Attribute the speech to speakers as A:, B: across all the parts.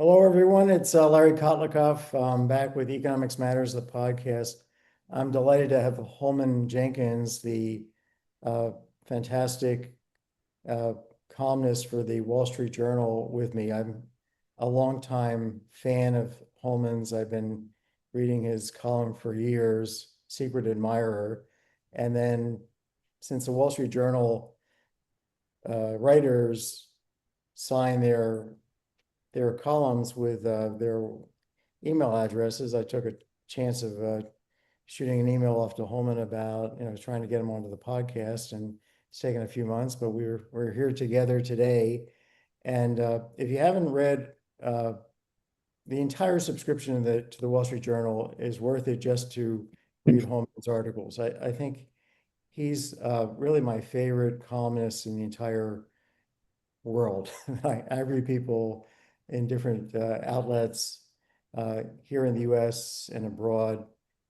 A: Hello, everyone. It's Larry Kotlikoff back with Economics Matters, the podcast. I'm delighted to have Holman Jenkins, the uh, fantastic uh, columnist for the Wall Street Journal, with me. I'm a longtime fan of Holman's. I've been reading his column for years, secret admirer. And then since the Wall Street Journal writers sign their columns with their email addresses, I took a chance of shooting an email off to Holman about, trying to get him onto the podcast, and it's taken a few months, but we're here together today. And if you haven't read the entire subscription to the Wall Street Journal is worth it just to read Holman's articles. I think he's really my favorite columnist in the entire world. I read people in different outlets here in the US and abroad.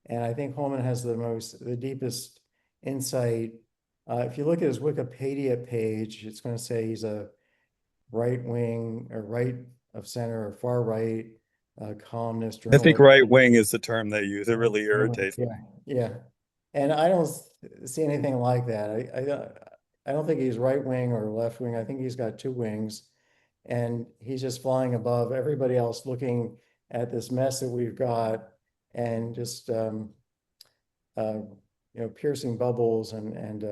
A: And I think Holman has the deepest insight. If you look at his Wikipedia page, it's going to say he's a right wing or right of center or far right columnist,
B: I think
A: journalist.
B: right wing is the term they use. It really irritates
A: Yeah,
B: me.
A: yeah. And I don't see anything like that. I don't think he's right wing or left wing. I think he's got two wings, and he's just flying above everybody else, looking at this mess that we've got, and just uh, piercing bubbles and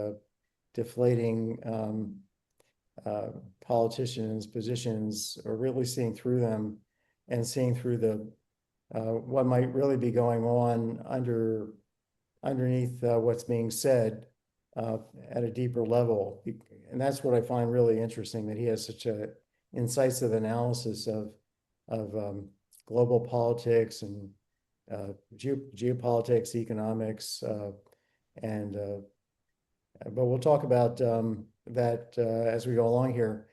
A: deflating uh, politicians' positions, or really seeing through them and seeing through the what might really be going on underneath what's being said uh, at a deeper level. And that's what I find really interesting, that he has such a incisive analysis of global politics and geopolitics, economics, and but we'll talk about that as we go along here.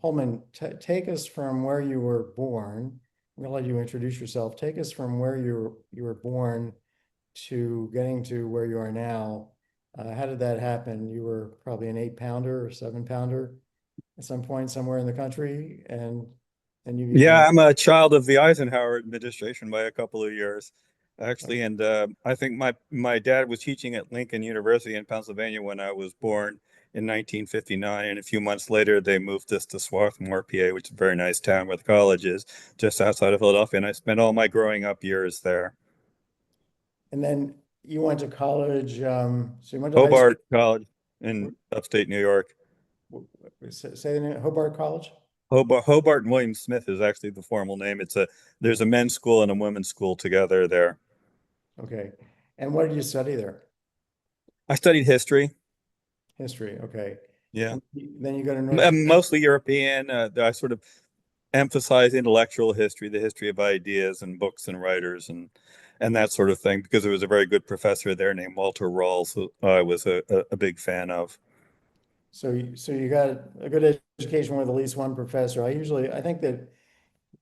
A: Holman, take us from where you were born. I'm gonna let you introduce yourself. Take us from where you were born to getting to where you are now. How did that happen? You were probably an 8 pounder or 7 pounder at some point somewhere in the country, and you became.
B: Yeah, I'm a child of the Eisenhower administration by a couple of years, actually. And I think my dad was teaching at Lincoln University in Pennsylvania when I was born in 1959. And a few months later, they moved us to Swarthmore, PA, which is a very nice town where the college is, just outside of Philadelphia. And I spent all my growing up years there.
A: And then you went to college. So you went to high school.
B: Hobart College in upstate New York.
A: Say the name, Hobart College.
B: Hobart and William Smith is actually the formal name. There's a men's school and a women's school together there.
A: Okay. And what did you study there?
B: I studied history.
A: History. Okay.
B: Yeah.
A: And then you go to North.
B: Mostly European. I sort of emphasize intellectual history, the history of ideas and books and writers and that sort of thing, because there was a very good professor there named Walter Rawls, who I was a big fan of.
A: So you got a good education with at least one professor. I think that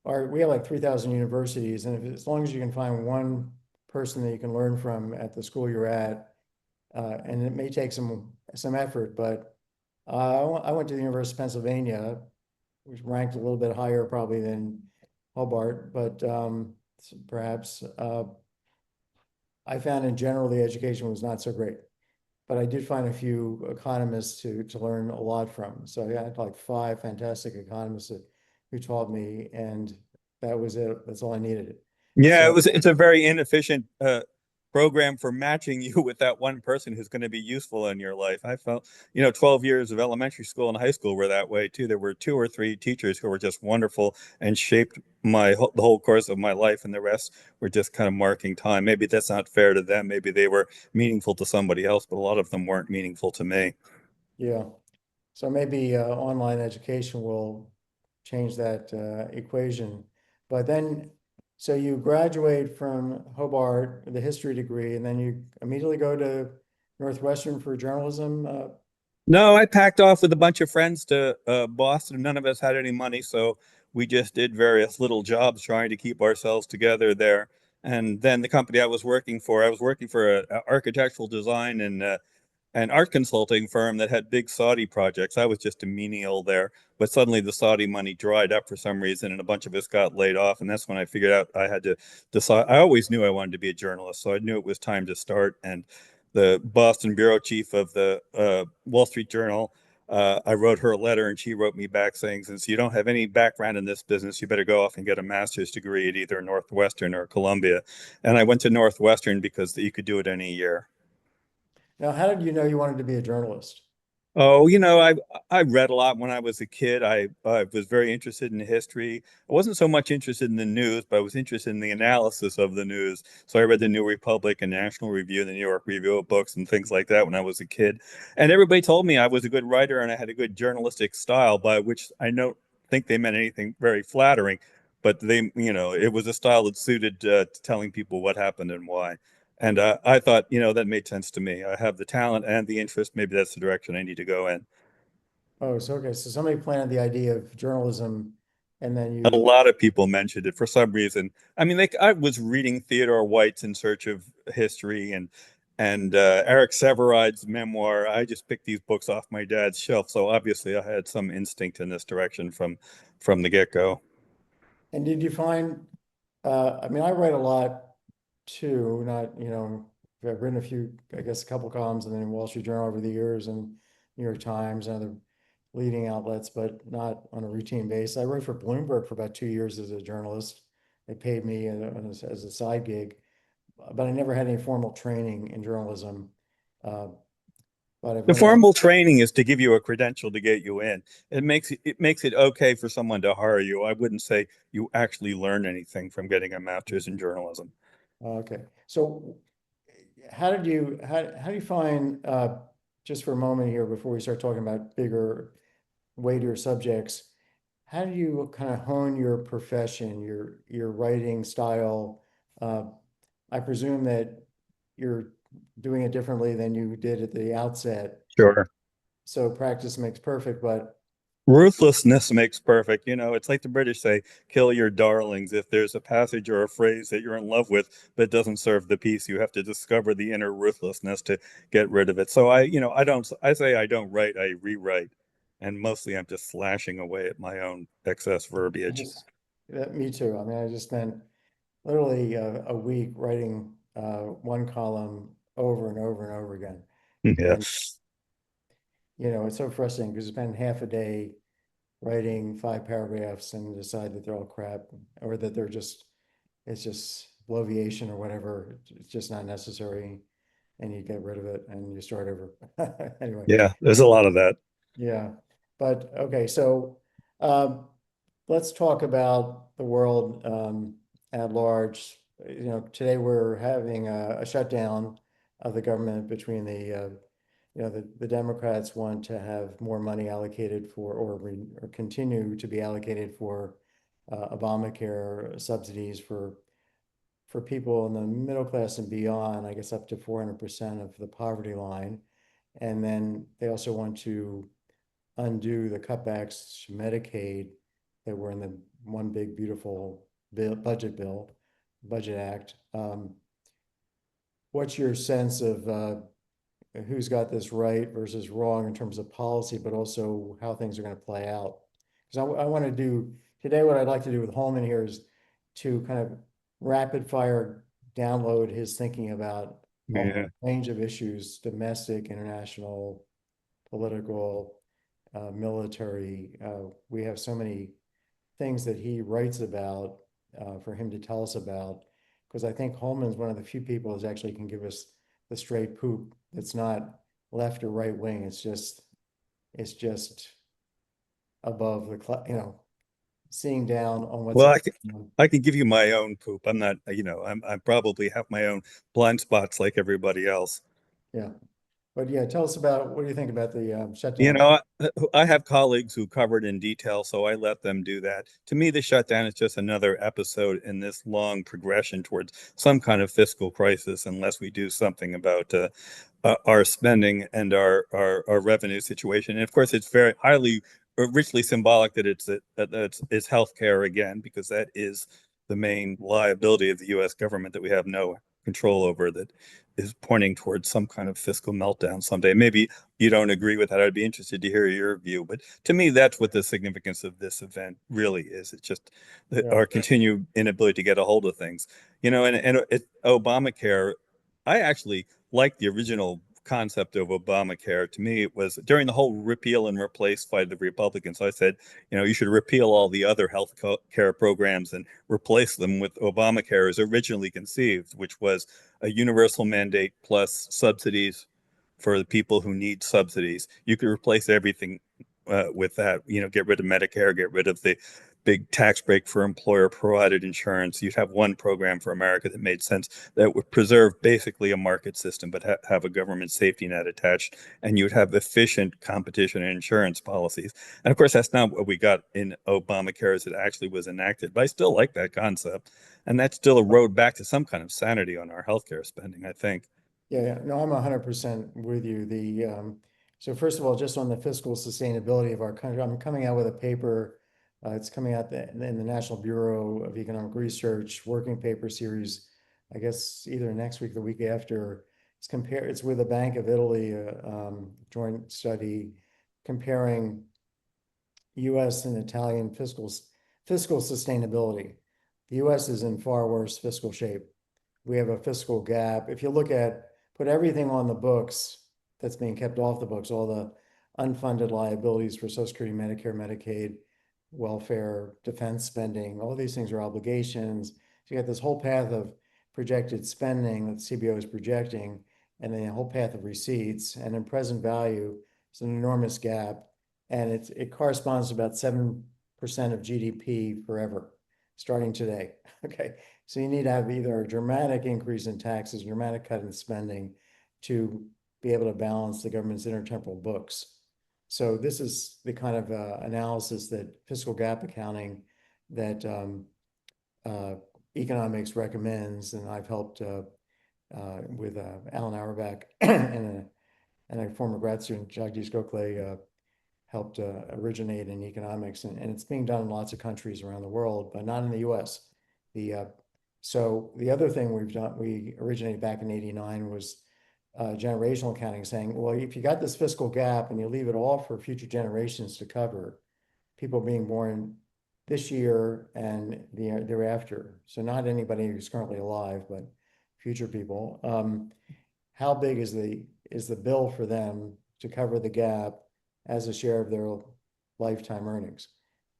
A: we have like 3,000 universities, and as long as you can find one person that you can learn from at the school you're at, and it may take some effort, but I went to the University of Pennsylvania, which ranked a little bit higher probably than Hobart, but perhaps I found in general the education was not so great. But I did find a few economists to learn a lot from. So I had like five fantastic economists who taught me, and that was it. That's all I needed.
B: Yeah,
A: So
B: it's a very inefficient program for matching you with that one person who's going to be useful in your life. I felt, 12 years of elementary school and high school were that way too. There were two or three teachers who were just wonderful and shaped the whole course of my life, and the rest were just kind of marking time. Maybe that's not fair to them. Maybe they were meaningful to somebody else, but a lot of them weren't meaningful to me.
A: yeah, so maybe online education will change that equation. But then, so you graduate from Hobart, the history degree, and then you immediately go to Northwestern for journalism.
B: No, I packed off with a bunch of friends to Boston. None of us had any money, so we just did various little jobs trying to keep ourselves together there. And then the company I was working for an architectural design and an art consulting firm that had big Saudi projects. I was just a menial there, but suddenly the Saudi money dried up for some reason, and a bunch of us got laid off. And that's when I figured out I had to decide. I always knew I wanted to be a journalist, so I knew it was time to start. And the Boston bureau chief of the Wall Street Journal, I wrote her a letter, and she wrote me back saying, since you don't have any background in this business, you better go off and get a master's degree at either Northwestern or Columbia. And I went to Northwestern because you could do it in a year.
A: Now, how did you know you wanted to be a journalist?
B: Oh, I read a lot when I was a kid. I was very interested in history. I wasn't so much interested in the news, but I was interested in the analysis of the news. So I read the New Republic and National Review, the New York Review of Books, and things like that when I was a kid. And everybody told me I was a good writer and I had a good journalistic style, by which I don't think they meant anything very flattering. But it was a style that suited telling people what happened and why. And I thought, that made sense to me. I have the talent and the interest. Maybe that's the direction I need to go in.
A: Oh, so okay. So somebody planted the idea of journalism and then
B: A
A: you,
B: lot of people mentioned it for some reason. I mean, like I was reading Theodore White's In Search of History and Eric Severide's memoir. I just picked these books off my dad's shelf, so obviously I had some instinct in this direction from the get-go.
A: and did you find, I mean, I write a lot too, not, I've written a few, I guess, a couple columns and then Wall Street Journal over the years and New York Times and other leading outlets, but not on a routine basis. I wrote for Bloomberg for about 2 years as a journalist. They paid me as a side gig, but I never had any formal training in journalism. Uh, but I've
B: The
A: learned a lot.
B: formal training is to give you a credential to get you in. It makes it okay for someone to hire you. I wouldn't say you actually learn anything from getting a master's in journalism.
A: Okay, so how do you find, just for a moment here before we start talking about bigger, weightier subjects, how do you kind of hone your profession, your writing style? Uh, I presume that you're doing it differently than you did at the outset.
B: Sure.
A: So practice makes perfect, but
B: Ruthlessness makes perfect. It's like the British say, kill your darlings. If there's a passage or a phrase that you're in love with but doesn't serve the piece, you have to discover the inner ruthlessness to get rid of it. So I say I don't write, I rewrite. And mostly I'm just slashing away at my own excess
A: I
B: verbiage.
A: just, me too. I mean, I just spent literally a week writing one column over and over and over again.
B: Yeah.
A: And, it's so frustrating because you spend half a day writing 5 paragraphs and decide that they're all crap or that it's just bloviation or whatever. It's just not necessary and you get rid of it and you start over. Anyway,
B: Yeah, there's a lot of that.
A: yeah. But okay, so um, let's talk about the world at large. Today we're having a shutdown of the government between the Democrats want to have more money allocated for, or continue to be allocated for Obamacare subsidies for people in the middle class and beyond, I guess up to 400% of the poverty line. And then they also want to undo the cutbacks to Medicaid that were in the one big beautiful budget act. What's your sense of who's got this right versus wrong in terms of policy, but also how things are going to play out? Because I want to do today, what I'd like to do with Holman here is to kind of rapid fire download his thinking about a
B: Yeah.
A: whole range of issues, domestic, international, political, military. We have so many things that he writes about for him to tell us about. Because I think Holman's one of the few people that actually can give us the straight poop. It's not left or right wing. It's just above seeing down on what's
B: Well,
A: going
B: I can,
A: on.
B: I can give you my own poop. I'm not, I probably have my own blind spots like everybody else.
A: Yeah. But yeah, tell us about what do you think about the
B: You
A: shutdown?
B: know, I have colleagues who covered in detail, so I let them do that. To me, the shutdown is just another episode in this long progression towards some kind of fiscal crisis, unless we do something about our spending and our revenue situation. And of course, it's very highly, richly symbolic that it's healthcare again, because that is the main liability of the U.S. government that we have no control over that is pointing towards some kind of fiscal meltdown someday. Maybe you don't agree with that. I'd be interested to hear your view. But to me, that's what the significance of this event really is. It's just
A: Yeah.
B: our continued inability to get a hold of things. Obamacare, I actually like the original concept of Obamacare. To me, it was during the whole repeal and replace by the Republicans. I said, you should repeal all the other health care programs and replace them with Obamacare as originally conceived, which was a universal mandate plus subsidies for the people who need subsidies. You could replace everything with that. Get rid of Medicare, get rid of the big tax break for employer provided insurance. You'd have one program for America that made sense, that would preserve basically a market system, but have a government safety net attached. And you'd have efficient competition and insurance policies. And of course, that's not what we got in Obamacare as it actually was enacted. But I still like that concept. And that's still a road back to some kind of sanity on our healthcare spending, I think.
A: Yeah, no, I'm 100% with you. So first of all, just on the fiscal sustainability of our country, I'm coming out with a paper. It's coming out in the National Bureau of Economic Research working paper series, I guess either next week or the week after. It's with the Bank of Italy, joint study comparing US and Italian fiscal sustainability. The US is in far worse fiscal shape. We have a fiscal gap. If you put everything on the books that's being kept off the books, all the unfunded liabilities for Social Security, Medicare, Medicaid, welfare, defense spending, all these things are obligations. So you got this whole path of projected spending that CBO is projecting, and then a whole path of receipts. And in present value, it's an enormous gap. And it corresponds to about 7% of GDP forever, starting today. Okay. So you need to have either a dramatic increase in taxes, dramatic cut in spending to be able to balance the government's intertemporal books. So this is the kind of analysis that fiscal gap accounting that economics recommends, and I've helped with Alan Auerbach and a former grad student, Jagdish Gokhale, helped originate in economics, and it's being done in lots of countries around the world, but not in the US. So the other thing we originated back in '89 was generational accounting, saying, well, if you got this fiscal gap and you leave it all for future generations to cover, people being born this year and the year thereafter, so not anybody who's currently alive, but future people, how big is the bill for them to cover the gap as a share of their lifetime earnings?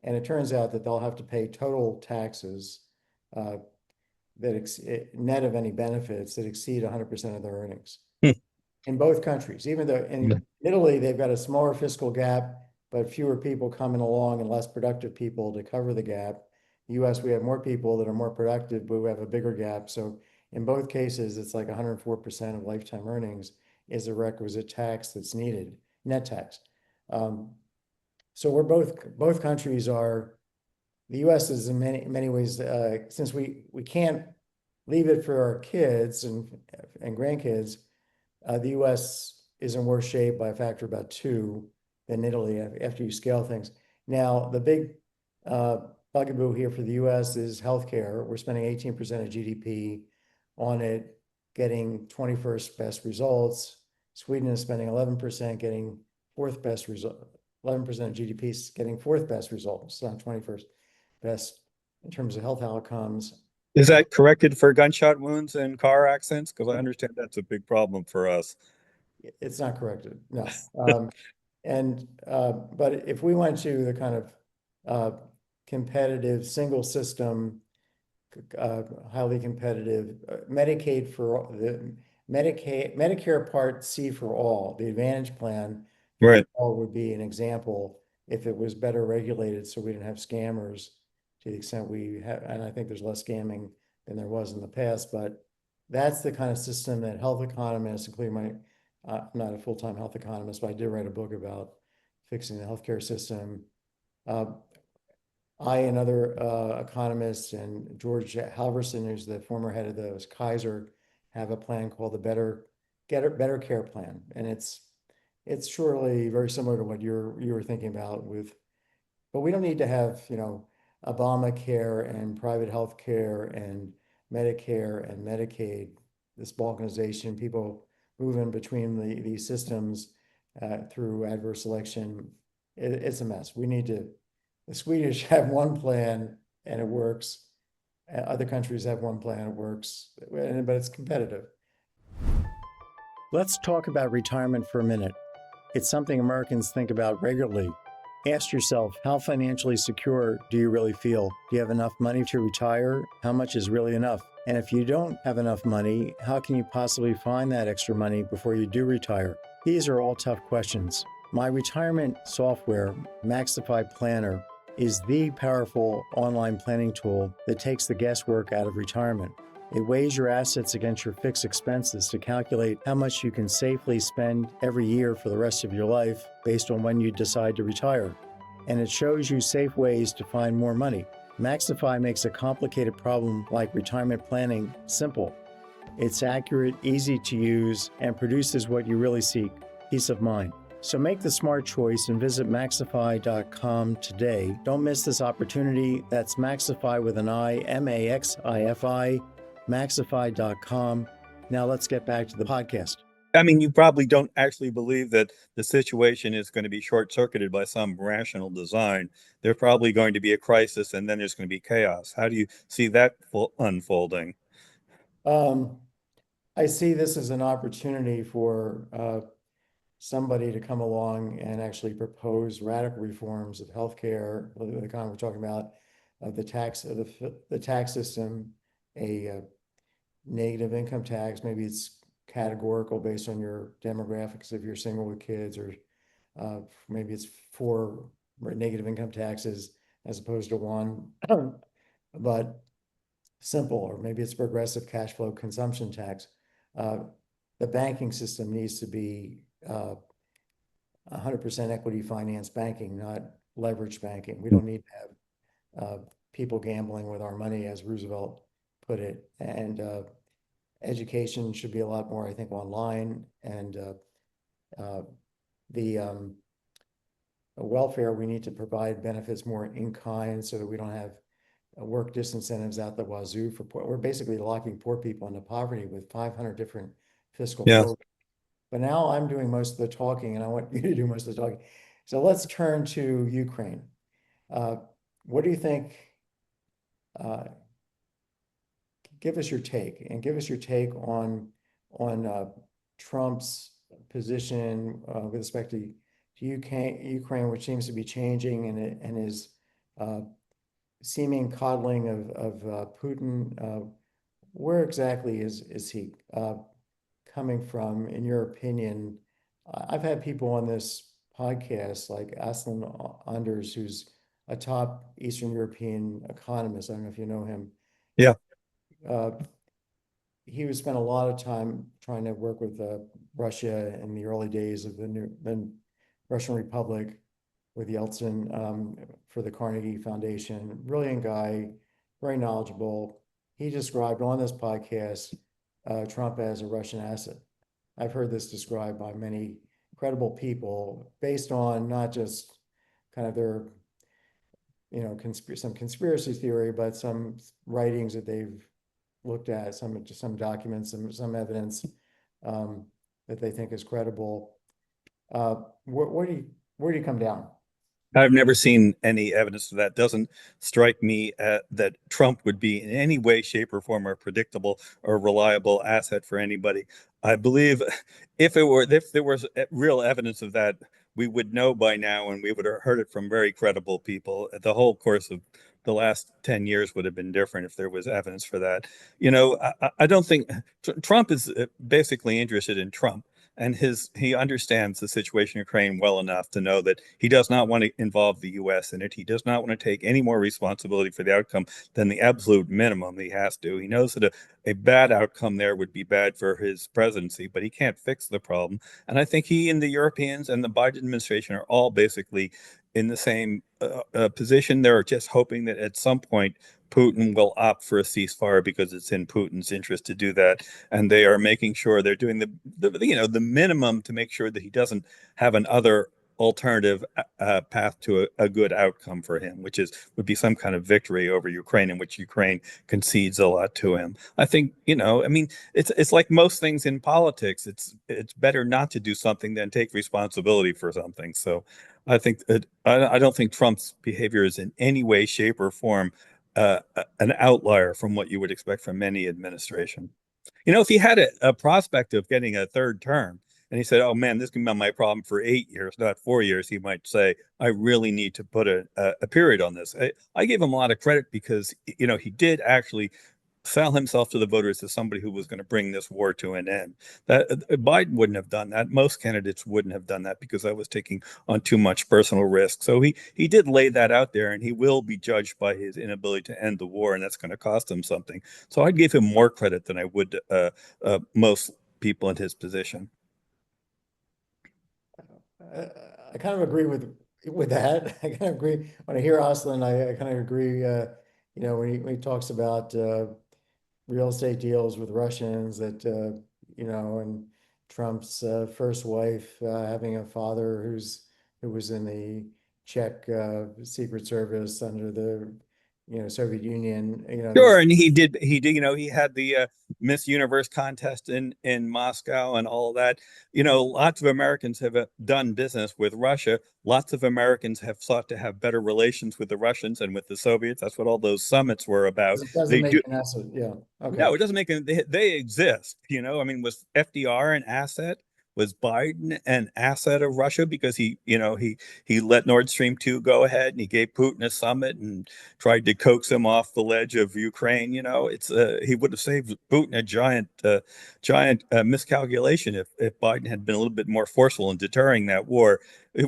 A: And it turns out that they'll have to pay total taxes net of any benefits that exceed 100% of their earnings in both countries. Even though in Italy, they've got a smaller fiscal gap, but fewer people coming along and less productive people to cover the gap. The US, we have more people that are more productive, but we have a bigger gap. So in both cases, it's like 104% of lifetime earnings is a requisite tax that's needed, net tax. So we're both countries are, the US is in many ways, since we can't leave it for our kids and grandkids, the US is in worse shape by a factor of about 2 than Italy after you scale things. Now, the big bugaboo here for the US is healthcare. We're spending 18% of GDP on it, getting 21st best results. Sweden is spending 11%, getting fourth best result. 11% of GDP is getting fourth best results, not 21st best in terms of health outcomes.
B: Is that corrected for gunshot wounds and car accidents? Because I understand that's a big problem for us.
A: It's not corrected, no. But if we went to the kind of competitive single system, highly competitive Medicaid for the Medicare Part C for all, the Advantage plan
B: Right.
A: all would be an example if it was better regulated, so we didn't have scammers to the extent we have, and I think there's less scamming than there was in the past, but that's the kind of system that health economists, including I'm not a full-time health economist, but I did write a book about fixing the healthcare system. I and other economists and George Halverson, who's the former head of the Kaiser, have a plan called the Better Care Plan, and it's surely very similar to what you were thinking about but we don't need to have Obamacare and private health care and Medicare and Medicaid this balkanization, people moving between these systems through adverse selection. It's a mess. The Swedish have one plan and it works. Other countries have one plan, it works, but it's competitive. Let's talk about retirement for a minute. It's something Americans think about regularly. Ask yourself, how financially secure do you really feel? Do you have enough money to retire? How much is really enough? And if you don't have enough money, how can you possibly find that extra money before you do retire? These are all tough questions. My retirement software, Maxify Planner, is the powerful online planning tool that takes the guesswork out of retirement. It weighs your assets against your fixed expenses to calculate how much you can safely spend every year for the rest of your life based on when you decide to retire. And it shows you safe ways to find more money. Maxify makes a complicated problem like retirement planning simple. It's accurate, easy to use, and produces what you really seek, peace of mind. So make the smart choice and visit Maxify.com today. Don't miss this opportunity. That's Maxify with an I, M-A-X-I-F-I, Maxify.com. Now let's get back to the podcast.
B: I mean, you probably don't actually believe that the situation is going to be short-circuited by some rational design. There's probably going to be a crisis, and then there's going to be chaos. How do you see that unfolding?
A: I see this as an opportunity for somebody to come along and actually propose radical reforms of healthcare, the kind we're talking about, the tax system, a negative income tax. Maybe it's categorical based on your demographics if you're single with kids, or maybe it's 4 negative income taxes as opposed to 1, but simple, or maybe it's progressive cash flow consumption tax. The banking system needs to be 100% equity finance banking, not leverage banking. We don't need to have people gambling with our money, as Roosevelt put it. And education should be a lot more, I think, online. And the welfare, we need to provide benefits more in kind so that we don't have work disincentives out the wazoo for poor. We're basically locking poor people into poverty with 500 different fiscal programs. But now I'm doing most of the talking, and I want you to do most of the talking. So let's turn to Ukraine. What do you think? Give us your take, and give us your take on Trump's position with respect to Ukraine, which seems to be changing, and his seeming coddling of Putin. Where exactly is he coming from, in your opinion? I've had people on this podcast like Aslan Anders, who's a top Eastern European economist. I don't know if you know him.
B: Yeah.
A: He was spent a lot of time trying to work with Russia in the early days of the Russian Republic with Yeltsin for the Carnegie Foundation. Brilliant guy, very knowledgeable. He described on this podcast Trump as a Russian asset. I've heard this described by many credible people based on not just kind of their, some conspiracy theory, but some writings that they've looked at, some documents, some evidence that they think is credible. Where do you come down?
B: I've never seen any evidence of that. Doesn't strike me that Trump would be in any way, shape, or form a predictable or reliable asset for anybody. I believe if there was real evidence of that, we would know by now, and we would have heard it from very credible people. The whole course of the last 10 years would have been different if there was evidence for that. I don't think Trump is basically interested in Trump. And he understands the situation in Ukraine well enough to know that he does not want to involve the U.S. in it. He does not want to take any more responsibility for the outcome than the absolute minimum he has to. He knows that a bad outcome there would be bad for his presidency, but he can't fix the problem. And I think he and the Europeans and the Biden administration are all basically in the same position. They're just hoping that at some point Putin will opt for a ceasefire because it's in Putin's interest to do that, and they are making sure they're doing the minimum to make sure that he doesn't have another alternative path to a good outcome for him, which would be some kind of victory over Ukraine, in which Ukraine concedes a lot to him. I think, I mean, it's like most things in politics. It's better not to do something than take responsibility for something. So I think that I don't think Trump's behavior is in any way, shape, or form an outlier from what you would expect from any administration. If he had a prospect of getting a third term and he said, "Oh man, this can be my problem for 8 years, not 4 years," he might say, "I really need to put a period on this." I gave him a lot of credit because, he did actually sell himself to the voters as somebody who was going to bring this war to an end. That Biden wouldn't have done that. Most candidates wouldn't have done that because I was taking on too much personal risk. So he did lay that out there, and he will be judged by his inability to end the war, and that's going to cost him something. So I'd give him more credit than I would most people in his position.
A: I kind of agree with that. I kind of agree when I hear Austin. I kind of agree. When he talks about real estate deals with Russians, that and Trump's first wife having a father who was in the Czech Secret Service under the Soviet Union.
B: Sure,
A: There's
B: and he did, he had the Miss Universe contest in Moscow and all that. Lots of Americans have done business with Russia. Lots of Americans have sought to have better relations with the Russians and with the Soviets. That's what all those summits were about.
A: it doesn't
B: They
A: make
B: do.
A: an asset. Yeah. Okay.
B: No, it doesn't make any, they exist. I mean, was FDR an asset? Was Biden an asset of Russia because he let Nord Stream 2 go ahead and he gave Putin a summit and tried to coax him off the ledge of Ukraine? It's he would have saved Putin a giant miscalculation if Biden had been a little bit more forceful in deterring that war.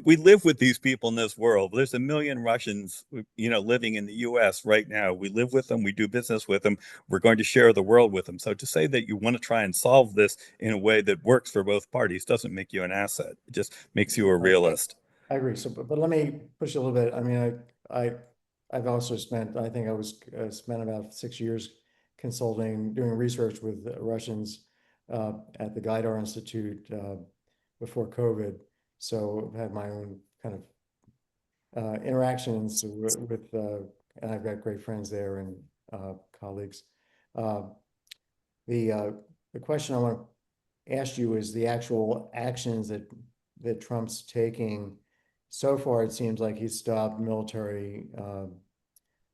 B: We live with these people in this world. There's a million Russians, living in the U.S. right now. We live with them. We do business with them. We're going to share the world with them. So to say that you want to try and solve this in a way that works for both parties doesn't make you an asset. It just makes you a realist.
A: I agree. So, but let me push a little bit. I mean, I've also spent, I think I was spent about 6 years consulting, doing research with Russians at the Gaidar Institute before COVID. So I've had my own kind of interactions and I've got great friends there and colleagues. Uh, the the question I want to ask you is the actual actions that Trump's taking. So far, it seems like he's stopped military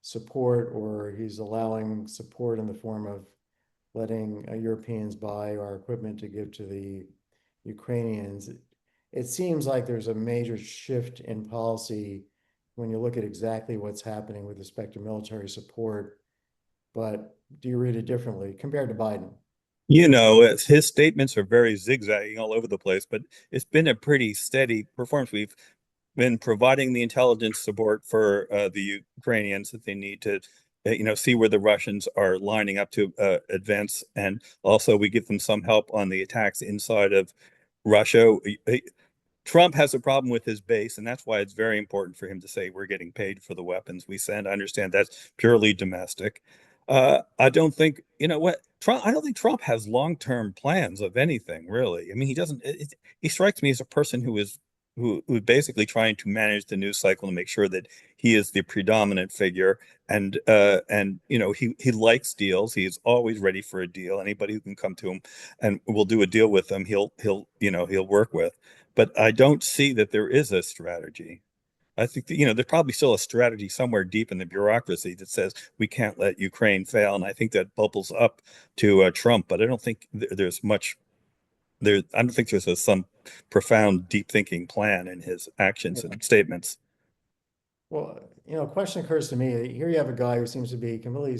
A: support, or he's allowing support in the form of letting Europeans buy our equipment to give to the Ukrainians. It seems like there's a major shift in policy when you look at exactly what's happening with respect to military support. But do you read it differently compared to Biden?
B: His statements are very zigzagging all over the place, but it's been a pretty steady performance. We've been providing the intelligence support for the Ukrainians that they need to, see where the Russians are lining up to advance, and also we give them some help on the attacks inside of Russia. Trump has a problem with his base, and that's why it's very important for him to say we're getting paid for the weapons we send. I understand that's purely domestic. I don't think, Trump. I don't think Trump has long-term plans of anything really. I mean, he doesn't. He strikes me as a person who is basically trying to manage the news cycle to make sure that he is the predominant figure, and he likes deals. He is always ready for a deal. Anybody who can come to him and will do a deal with him, he'll work with. But I don't see that there is a strategy. I think that, there's probably still a strategy somewhere deep in the bureaucracy that says we can't let Ukraine fail, and I think that bubbles up to Trump. But I don't think there's much there. I don't think there's some profound, deep thinking plan in his actions
A: Yeah.
B: and statements.
A: Well, a question occurs to me. Here you have a guy who seems to be completely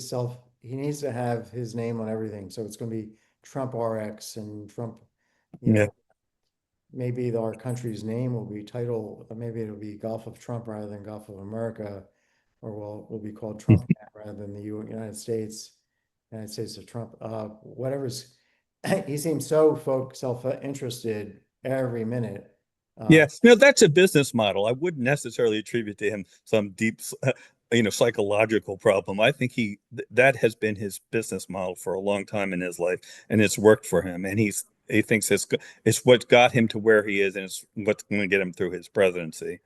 A: he needs to have his name on everything. So it's going to be Trump RX and Trump, you
B: Yeah.
A: know, maybe our country's name will be maybe it'll be Gulf of Trump rather than Gulf of America, or will be called Trump rather than the United States of Trump. Whatever's, he seems so self-interested every minute. Uh,
B: Yes, that's a business model. I wouldn't necessarily attribute to him some deep, psychological problem. I think that has been his business model for a long time in his life, and it's worked for him. And he thinks it's what got him to where he is, and it's what's going to get him through his presidency.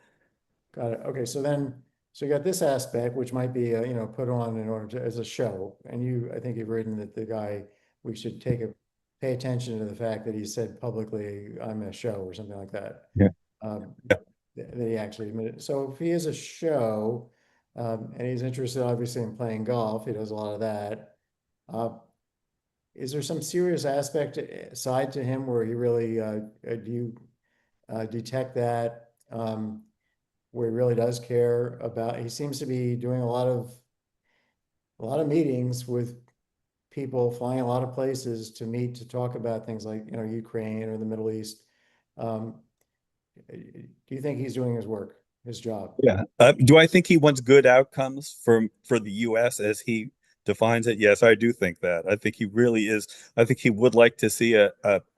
A: Got it. Okay, so then, so you got this aspect, which might be, put on in order to, as a show. And I think you've written that the guy, we should pay attention to the fact that he said publicly, I'm a show or something like that.
B: Yeah.
A: Um, that he actually admitted. So if he is a show, and he's interested obviously in playing golf, he does a lot of that. Uh, is there some serious aspect side to him where he really, do you detect that? Where he really does care about, he seems to be doing a lot of meetings with people, flying a lot of places to meet, to talk about things like, Ukraine or the Middle East. Um, do you think he's doing his work, his job?
B: Yeah. Do I think he wants good outcomes for the U.S. as he defines it? Yes, I do think that. I think he really is. I think he would like to see a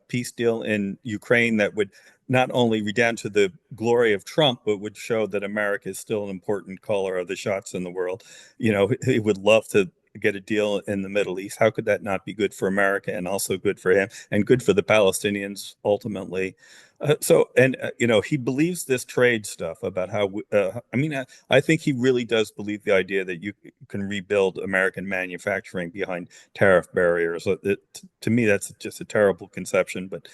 B: peace deal in Ukraine that would not only redound to the glory of Trump, but would show that America is still an important caller of the shots in the world. He would love to get a deal in the Middle East. How could that not be good for America and also good for him and good for the Palestinians ultimately? He believes this trade stuff about how, I think he really does believe the idea that you can rebuild American manufacturing behind tariff barriers. To me, that's just a terrible conception, but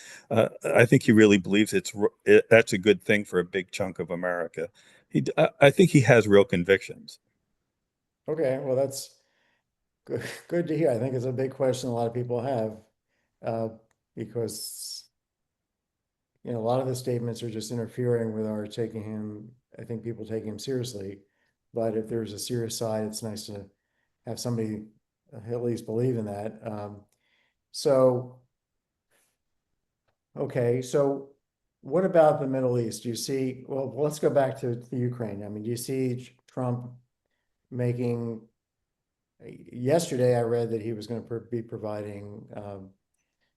B: I think he really believes that's a good thing for a big chunk of America. I think he has real convictions.
A: Okay, well, that's good to hear. I think it's a big question a lot of people have, uh, because a lot of the statements are just interfering with our taking him, I think people take him seriously. But if there's a serious side, it's nice to have somebody at least believe in that. So, okay, so what about the Middle East? Do you see, well, let's go back to the Ukraine. I mean, do you see Trump making, yesterday I read that he was going to be providing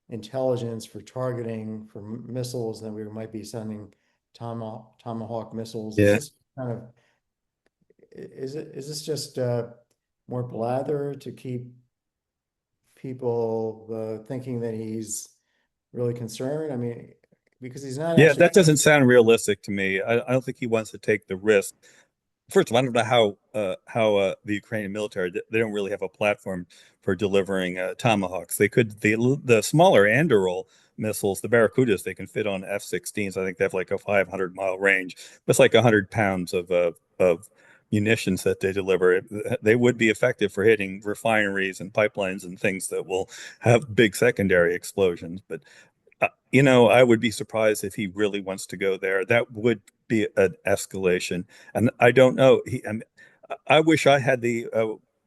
A: intelligence for targeting for missiles, then we might be sending Tomahawk missiles. Is
B: Yeah.
A: this kind of, is this just more blather to keep people thinking that he's really concerned? I mean, because he's not
B: Yeah,
A: actually.
B: that doesn't sound realistic to me. I don't think he wants to take the risk. First of all, I don't know how the Ukrainian military, they don't really have a platform for delivering Tomahawks. The smaller Anduril missiles, the Barracudas, they can fit on F-16s. I think they have like a 500-mile range. That's like 100 pounds of munitions that they deliver. They would be effective for hitting refineries and pipelines and things that will have big secondary explosions. But I would be surprised if he really wants to go there. That would be an escalation. And I don't know. I wish I had the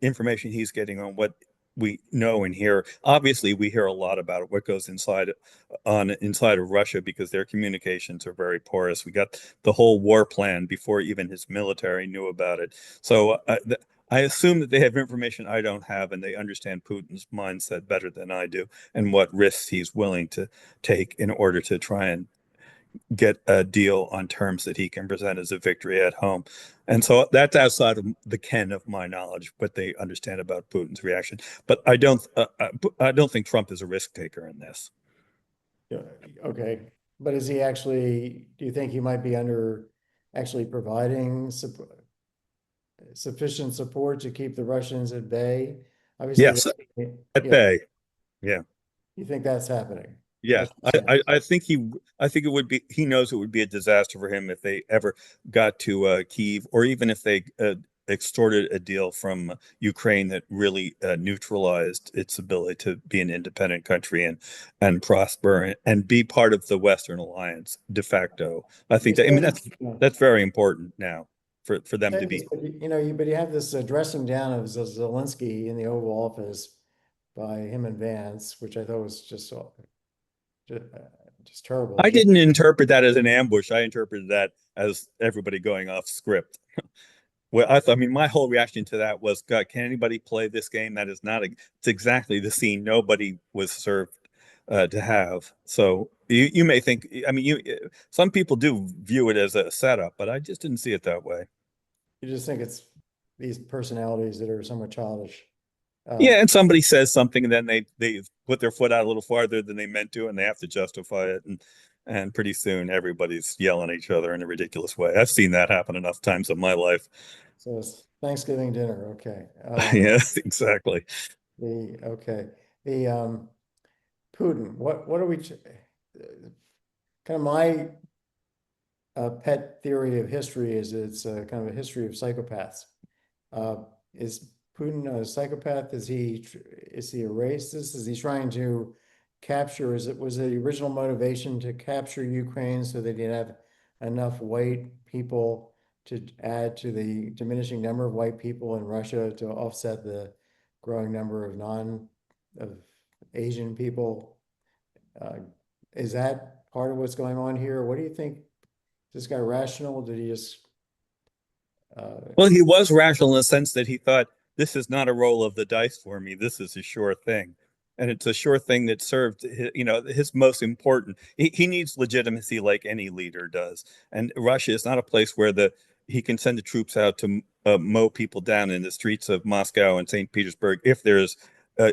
B: information he's getting on what we know and hear. Obviously, we hear a lot about what goes inside of Russia because their communications are very porous. We got the whole war plan before even his military knew about it. So I assume that they have information I don't have, and they understand Putin's mindset better than I do, and what risks he's willing to take in order to try and get a deal on terms that he can present as a victory at home. And so that's outside of the ken of my knowledge, what they understand about Putin's reaction. But I don't think Trump is a risk taker in this.
A: Yeah, okay, but is he actually, do you think he might be actually providing sufficient support to keep the Russians at bay? Obviously,
B: Yes, at
A: yeah,
B: bay. Yeah.
A: you think that's happening?
B: Yeah,
A: That's what you're
B: I think it would be, he knows it would be a disaster for him if they ever got to Kyiv, or even if they extorted a deal from Ukraine that really neutralized its ability to be an independent country and prosper and be part of the Western alliance de facto. I
A: You
B: think that, I
A: say
B: mean,
A: this, yeah.
B: that's very important now for them
A: Say
B: to
A: this,
B: be.
A: but but you have this dressing down of Zelensky in the Oval Office by him and Vance, which I thought was just, just terrible.
B: I didn't interpret that as an ambush. I interpreted that as everybody going off script. Well, I mean, my whole reaction to that was, God, can anybody play this game? That is not it's exactly the scene nobody was served to have. So you may think, I mean, some people do view it as a setup, but I just didn't see it that way.
A: You just think it's these personalities that are somewhat childish.
B: Yeah, and somebody says something, and then they put their foot out a little farther than they meant to, and they have to justify it, and pretty soon everybody's yelling at each other in a ridiculous way. I've seen that happen enough times in my life.
A: So it's Thanksgiving dinner. Okay.
B: Yeah, exactly.
A: Okay. The Putin. What are we? Kind of my pet theory of history is it's kind of a history of psychopaths. Uh, is Putin a psychopath? Is he a racist? Is he trying to capture? Was the original motivation to capture Ukraine so that he'd have enough white people to add to the diminishing number of white people in Russia to offset the growing number of of Asian people? Uh, is that part of what's going on here? What do you think? Is this guy rational? Did he just
B: Well, he was rational in the sense that he thought, this is not a roll of the dice for me. This is a sure thing. And it's a sure thing that served, his most important. He needs legitimacy like any leader does. And Russia is not a place where he can send the troops out to mow people down in the streets of Moscow and St. Petersburg if there's a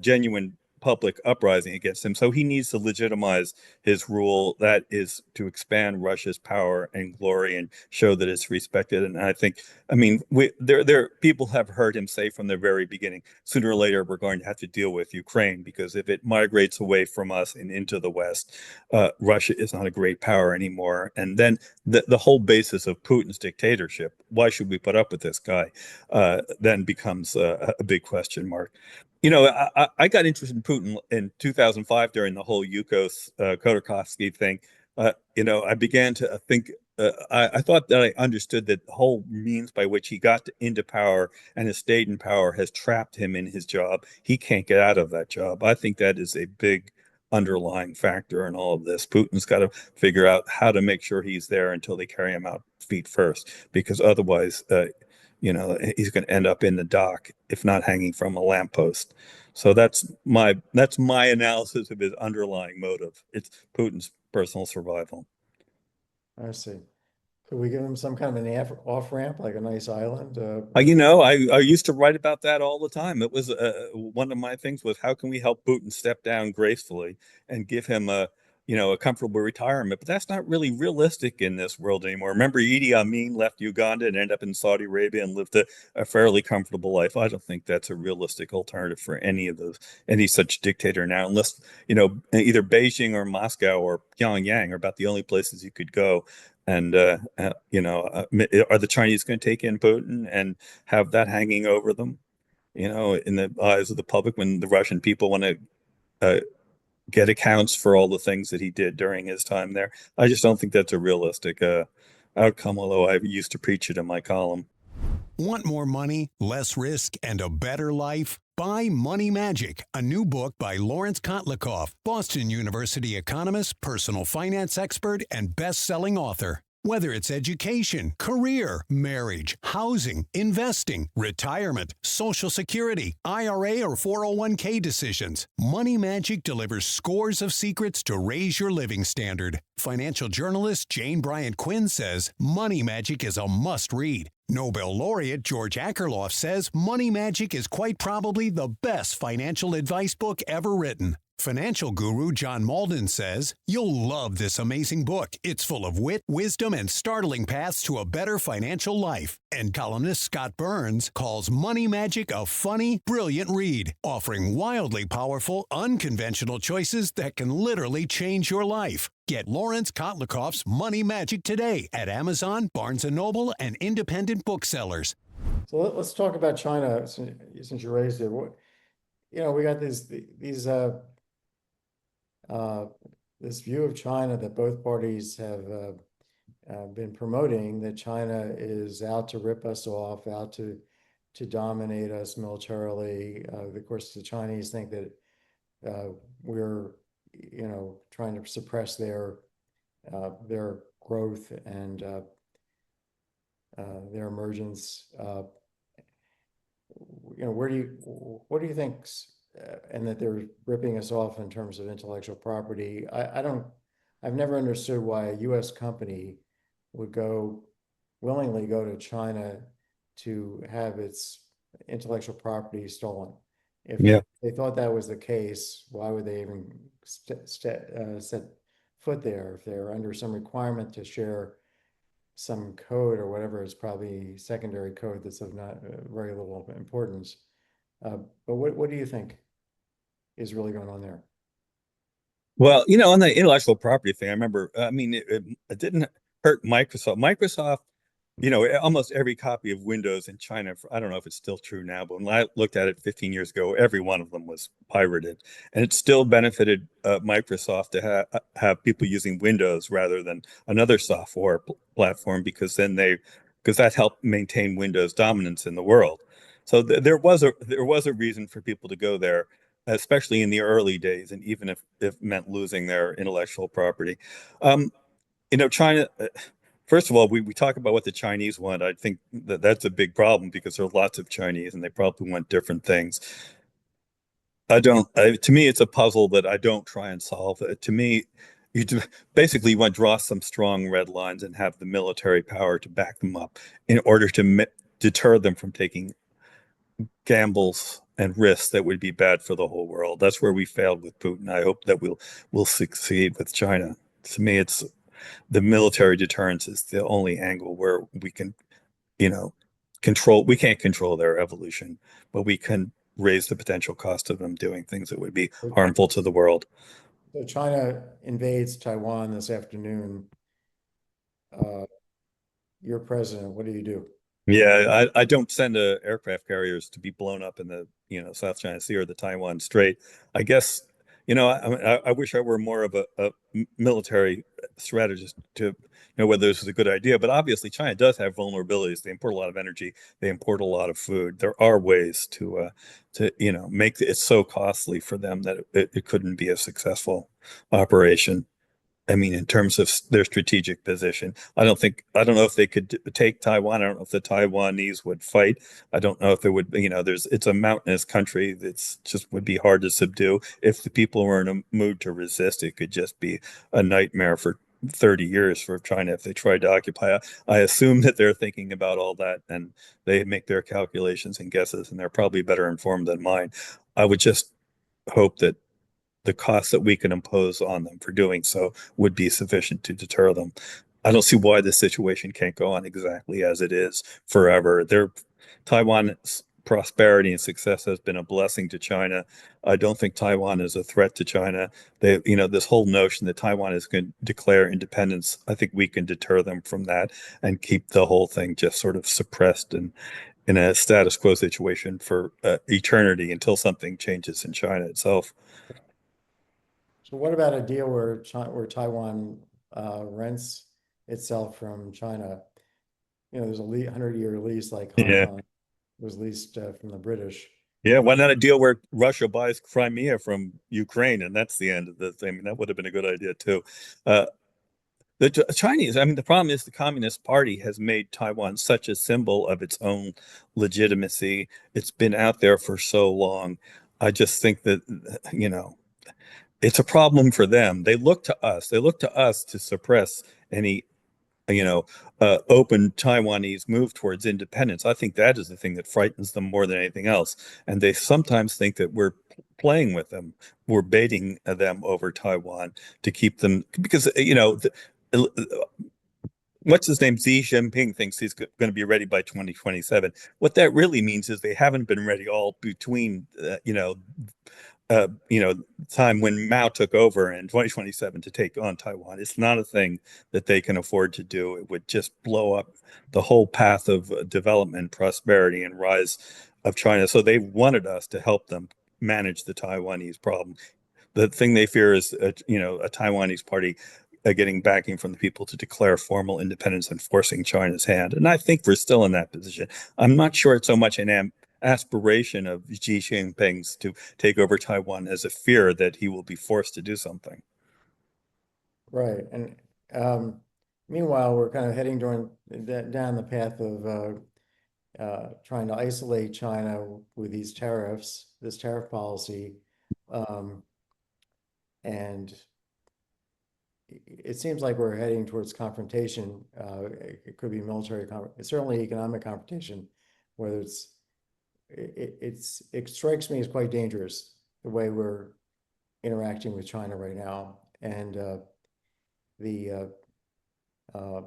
B: genuine public uprising against him. So he needs to legitimize his rule. That is to expand Russia's power and glory and show that it's respected. And I mean, people have heard him say from the very beginning, sooner or later, we're going to have to deal with Ukraine, because if it migrates away from us and into the West, Russia is not a great power anymore. And then the whole basis of Putin's dictatorship, why should we put up with this guy, then becomes a big question mark. I got interested in Putin in 2005 during the whole Yukos Khodorkovsky thing. I began to think. I thought that I understood that the whole means by which he got into power and has stayed in power has trapped him in his job. He can't get out of that job. I think that is a big underlying factor in all of this. Putin's got to figure out how to make sure he's there until they carry him out feet first, because otherwise, he's going to end up in the dock, if not hanging from a lamppost. So that's my analysis of his underlying motive. It's Putin's personal survival.
A: I see. Could we give him some kind of an off ramp, like a nice island?
B: I used to write about that all the time. It was one of my things was, how can we help Putin step down gracefully and give him a comfortable retirement? But that's not really realistic in this world anymore. Remember, Idi Amin left Uganda and ended up in Saudi Arabia and lived a fairly comfortable life. I don't think that's a realistic alternative for any such dictator now, unless either Beijing or Moscow or Pyongyang are about the only places you could go. And are the Chinese going to take in Putin and have that hanging over them? In the eyes of the public, when the Russian people want to get accounts for all the things that he did during his time there. I just don't think that's a realistic outcome, although I used to preach it in my column.
C: Want more money, less risk, and a better life? Buy Money Magic, a new book by Lawrence Kotlikoff, Boston University economist, personal finance expert, and best-selling author. Whether it's education, career, marriage, housing, investing, retirement, Social Security, IRA, or 401k decisions, Money Magic delivers scores of secrets to raise your living standard. Financial journalist Jane Bryant Quinn says Money Magic is a must-read. Nobel laureate George Akerlof says Money Magic is quite probably the best financial advice book ever written. Financial guru John Malden says, you'll love this amazing book. It's full of wit, wisdom, and startling paths to a better financial life. And columnist Scott Burns calls Money Magic a funny, brilliant read, offering wildly powerful, unconventional choices that can literally change your life. Get Lawrence Kotlikoff's Money Magic today at Amazon, Barnes & Noble, and independent booksellers.
A: So let's talk about China, since you raised it. We got this view of China that both parties have been promoting, that China is out to rip us off, out to dominate us militarily. Of course, the Chinese think that we're trying to suppress their growth and their emergence. What do you think? And that they're ripping us off in terms of intellectual property. I've never understood why a U.S. company would willingly go to China to have its intellectual property stolen. If
B: Yeah.
A: they thought that was the case, why would they even set foot there? If they're under some requirement to share some code or whatever, is probably secondary code that's of not very little importance. But what do you think is really going on there?
B: Well, on the intellectual property thing, I remember, I mean, it didn't hurt Microsoft. Microsoft, almost every copy of Windows in China, I don't know if it's still true now, but when I looked at it 15 years ago, every one of them was pirated. And it still benefited Microsoft to have people using Windows rather than another software platform, because that helped maintain Windows dominance in the world. So there was a reason for people to go there, especially in the early days, and even if it meant losing their intellectual property. Um, China, first of all, we talk about what the Chinese want. I think that's a big problem because there are lots of Chinese and they probably want different things. To me, it's a puzzle that I don't try and solve. To me, basically you want to draw some strong red lines and have the military power to back them up in order to deter them from taking gambles and risks that would be bad for the whole world. That's where we failed with Putin. I hope that we'll succeed with China. To me, it's the military deterrence is the only angle where we can, you know, control. We can't control their evolution, but we can raise the potential cost of them doing things that would be harmful to the world.
A: So China invades Taiwan this afternoon. Uh, you're president. What do you do?
B: Yeah, I don't send aircraft carriers to be blown up in the South China Sea or the Taiwan Strait. I guess I wish I were more of a military strategist to know whether this is a good idea. But obviously, China does have vulnerabilities. They import a lot of energy. They import a lot of food. There are ways to make it so costly for them that it couldn't be a successful operation. I mean, in terms of their strategic position, I don't know if they could take Taiwan. I don't know if the Taiwanese would fight. I don't know if it would, it's a mountainous country that's just would be hard to subdue. If the people were in a mood to resist, it could just be a nightmare for 30 years for China if they tried to occupy. I assume that they're thinking about all that and they make their calculations and guesses, and they're probably better informed than mine. I would just hope that the cost that we can impose on them for doing so would be sufficient to deter them. I don't see why this situation can't go on exactly as it is forever. Taiwan's prosperity and success has been a blessing to China. I don't think Taiwan is a threat to China. This whole notion that Taiwan is going to declare independence, I think we can deter them from that and keep the whole thing just sort of suppressed and in a status quo situation for eternity until something changes in China itself.
A: So what about a deal where Taiwan rents itself from China? There's a 100-year lease like Hong
B: Yeah.
A: Kong was leased from the British.
B: Yeah, why not a deal where Russia buys Crimea from Ukraine and that's the end of the thing? I mean, that would have been a good idea too. Uh, the Chinese, I mean, the problem is the Communist Party has made Taiwan such a symbol of its own legitimacy. It's been out there for so long. I just think that, it's a problem for them. They look to us. They look to us to suppress any you know, open Taiwanese move towards independence. I think that is the thing that frightens them more than anything else. And they sometimes think that we're playing with them, we're baiting them over Taiwan to keep them, because, what's his name? Xi Jinping thinks he's going to be ready by 2027. What that really means is they haven't been ready all between, time when Mao took over in 2027 to take on Taiwan. It's not a thing that they can afford to do. It would just blow up the whole path of development, prosperity, and rise of China. So they wanted us to help them manage the Taiwanese problem. The thing they fear is, a Taiwanese party getting backing from the people to declare formal independence and forcing China's hand. And I think we're still in that position. I'm not sure it's so much an aspiration of Xi Jinping's to take over Taiwan as a fear that he will be forced to do something.
A: Right. And meanwhile, we're kind of heading down the path of trying to isolate China with these tariffs, this tariff policy. Um, and it seems like we're heading towards confrontation. It could be military, certainly economic confrontation, whether it's it strikes me as quite dangerous the way we're interacting with China right now, and the uh,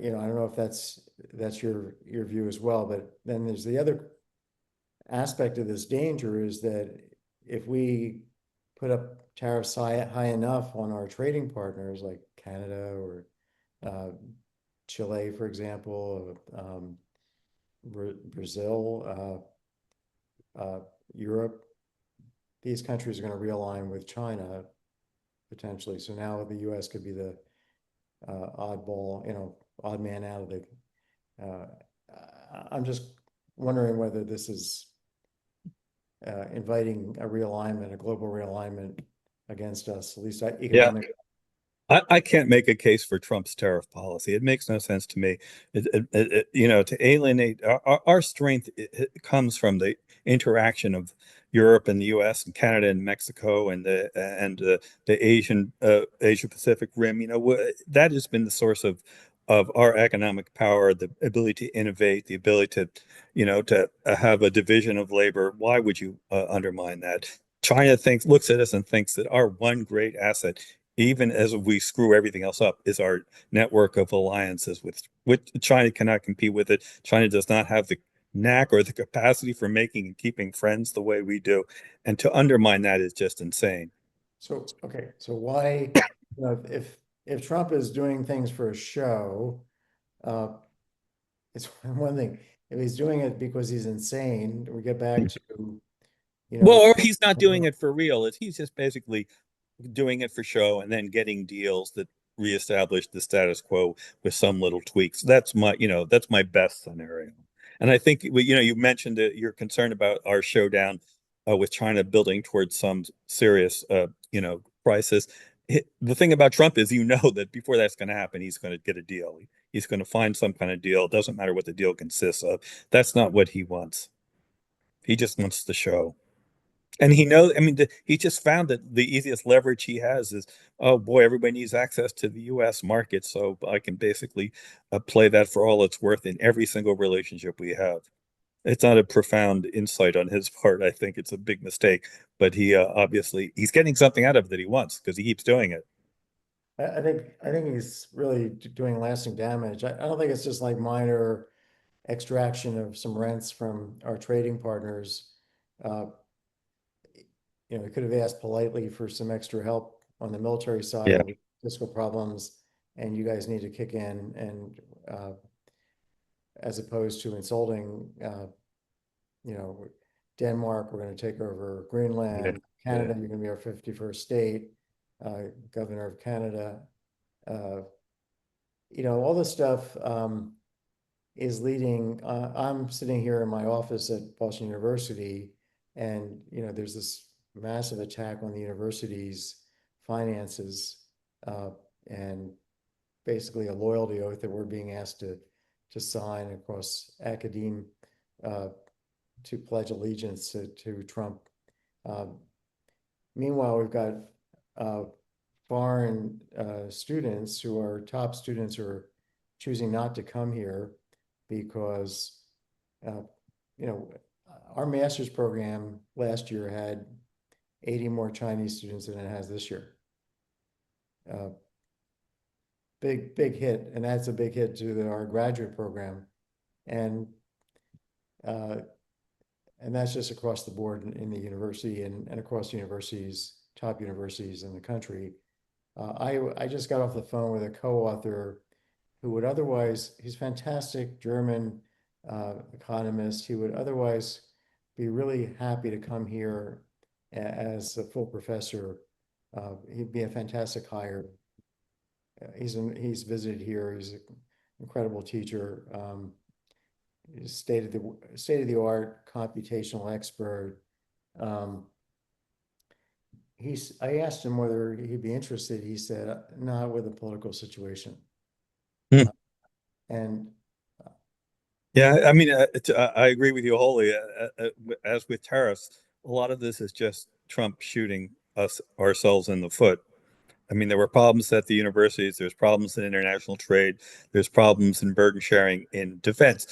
A: you know, I don't know if that's your view as well, but then there's the other aspect of this danger is that if we put up tariffs high enough on our trading partners like Canada or uh, Chile, for example, Brazil, Europe, these countries are going to realign with China potentially. So now the U.S. could be the oddball, you know, odd man out of the. Uh, I'm just wondering whether this is inviting a realignment, a global realignment against us, at least
B: Yeah.
A: economic.
B: I can't make a case for Trump's tariff policy. It makes no sense to me. You know, to alienate our strength it comes from the interaction of Europe and the U.S. and Canada and Mexico and the Asia Pacific Rim. You know, that has been the source of our economic power, the ability to innovate, the ability to, you know, to have a division of labor. Why would you undermine that? China looks at us and thinks that our one great asset, even as we screw everything else up, is our network of alliances with China cannot compete with it. China does not have the knack or the capacity for making and keeping friends the way we do. And to undermine that is just insane.
A: So, okay, so why, you know, if Trump is doing things for a show, uh, it's one thing. If he's doing it because he's insane, we get back to, you
B: Well,
A: know,
B: or he's not doing it for real. He's just basically doing it for show and then getting deals that reestablish the status quo with some little tweaks. That's my, you know, that's my best scenario. And I think, you know, you mentioned that you're concerned about our showdown with China building towards some serious, you know, crisis. The thing about Trump is, you know, that before that's going to happen, he's going to get a deal. He's going to find some kind of deal. It doesn't matter what the deal consists of. That's not what he wants. He just wants the show. And he knows, I mean, he just found that the easiest leverage he has is, oh boy, everybody needs access to the US market. So I can basically play that for all it's worth in every single relationship we have. It's not a profound insight on his part. I think it's a big mistake, but he obviously he's getting something out of it that he wants because he keeps doing it.
A: I think he's really doing lasting damage. I don't think it's just like minor extraction of some rents from our trading partners. Uh, you know, we could have asked politely for some extra help on the military
B: Yeah.
A: side with fiscal problems, and you guys need to kick in and as opposed to insulting, you know, Denmark, we're going to take over
B: Yeah.
A: Greenland,
B: Yeah.
A: Canada, you're going to be our 51st state, governor of Canada. Uh, you know, all this stuff is leading. I'm sitting here in my office at Boston University, and you know, there's this massive attack on the university's finances, uh, and basically a loyalty oath that we're being asked to sign across academe uh, to pledge allegiance to Trump. Um, Meanwhile, we've got uh, foreign students who are top students who are choosing not to come here because, uh, you know, our master's program last year had 80 more Chinese students than it has this year. Uh, big hit, and that's a big hit to our graduate program, and uh, and that's just across the board in the university and across universities, top universities in the country. I just got off the phone with a co-author who would otherwise, he's fantastic German economist. He would otherwise be really happy to come here as a full professor. He'd be a fantastic hire. He's visited here. He's an incredible teacher. State of the art computational expert. Um, I asked him whether he'd be interested. He said, not with the political situation.
B: Hmm.
A: And
B: Yeah, I mean, I agree with you wholly. As with tariffs, a lot of this is just Trump shooting us ourselves in the foot. I mean, there were problems at the universities, there's problems in international trade, there's problems in burden sharing in defense.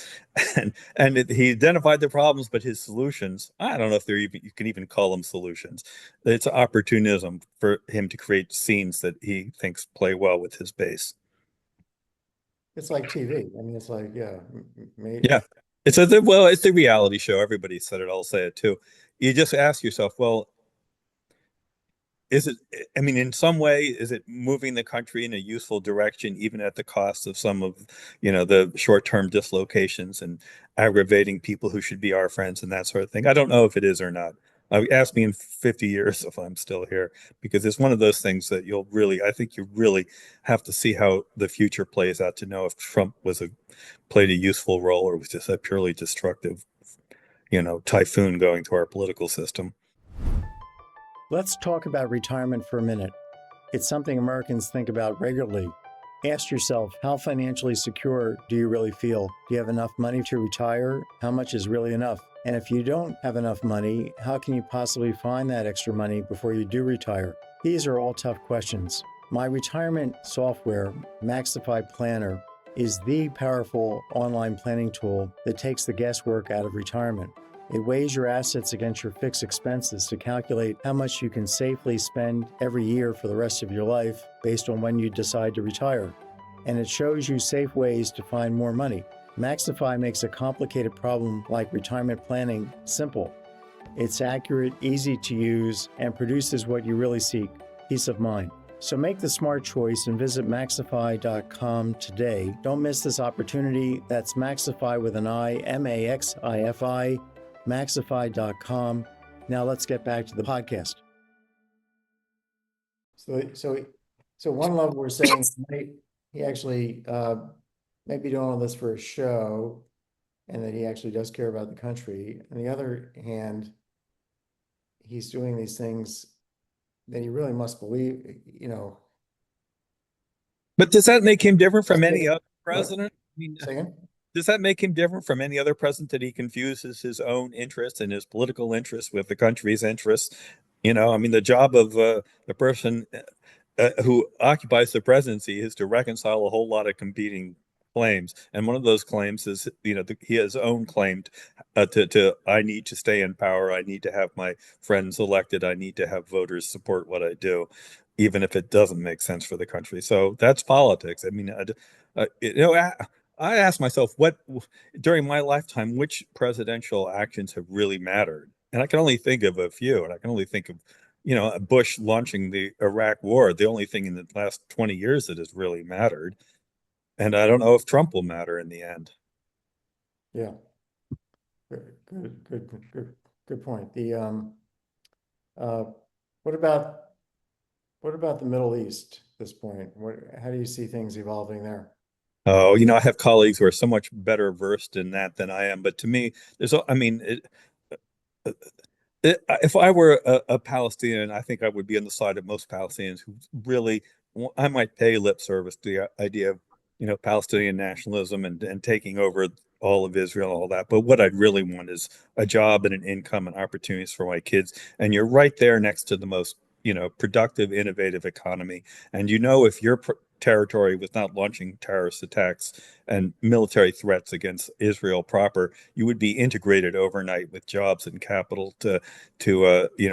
B: He identified the problems, but his solutions, I don't know if they're even, you can even call them solutions. It's opportunism for him to create scenes that he thinks play well with his base.
A: It's like TV. I mean, it's like, yeah,
B: Yeah. It's the reality show. Everybody said it, I'll say it too. You just ask yourself, well, is it, I mean, in some way, is it moving the country in a useful direction, even at the cost of some of, the short-term dislocations and aggravating people who should be our friends and that sort of thing? I don't know if it is or not. Ask me in 50 years if I'm still here, because it's one of those things that I think you really have to see how the future plays out to know if Trump played a useful role or was just a purely destructive, typhoon going through our political system.
A: Let's talk about retirement for a minute. It's something Americans think about regularly. Ask yourself, how financially secure do you really feel? Do you have enough money to retire? How much is really enough? And if you don't have enough money, how can you possibly find that extra money before you do retire? These are all tough questions. My retirement software, Maxify Planner, is the powerful online planning tool that takes the guesswork out of retirement. It weighs your assets against your fixed expenses to calculate how much you can safely spend every year for the rest of your life based on when you decide to retire. And it shows you safe ways to find more money. Maxify makes a complicated problem like retirement planning simple. It's accurate, easy to use, and produces what you really seek, peace of mind. So make the smart choice and visit Maxify.com today. Don't miss this opportunity. That's Maxify with an I, Maxify. Maxify.com. Now let's get back to the podcast. So one level we're saying he actually may be doing all this for a show, and that he actually does care about the country. On the other hand, he's doing these things that he really must believe,
B: But does that make him different from any other president? I mean,
A: Second?
B: does that make him different from any other president, that he confuses his own interests and his political interests with the country's interests? I mean, the job of the person who occupies the presidency is to reconcile a whole lot of competing claims, and one of those claims is, he has own claimed to I need to stay in power, I need to have my friends elected, I need to have voters support what I do, even if it doesn't make sense for the country. So that's politics. I mean, I ask myself, what during my lifetime, which presidential actions have really mattered? And I can only think of a few, and I can only think of, Bush launching the Iraq War, the only thing in the last 20 years that has really mattered. And I don't know if Trump will matter in the end.
A: Yeah. Good point. What about the Middle East at this point? How do you see things evolving there?
B: Oh, I have colleagues who are so much better versed in that than I am. But to me, if I were a Palestinian, I think I would be on the side of most Palestinians who really, I might pay lip service to the idea of, Palestinian nationalism and taking over all of Israel and all that. But what I'd really want is a job and an income and opportunities for my kids. And you're right there next to the most, productive, innovative economy. And if your territory was not launching terrorist attacks and military threats against Israel proper, you would be integrated overnight with jobs and capital to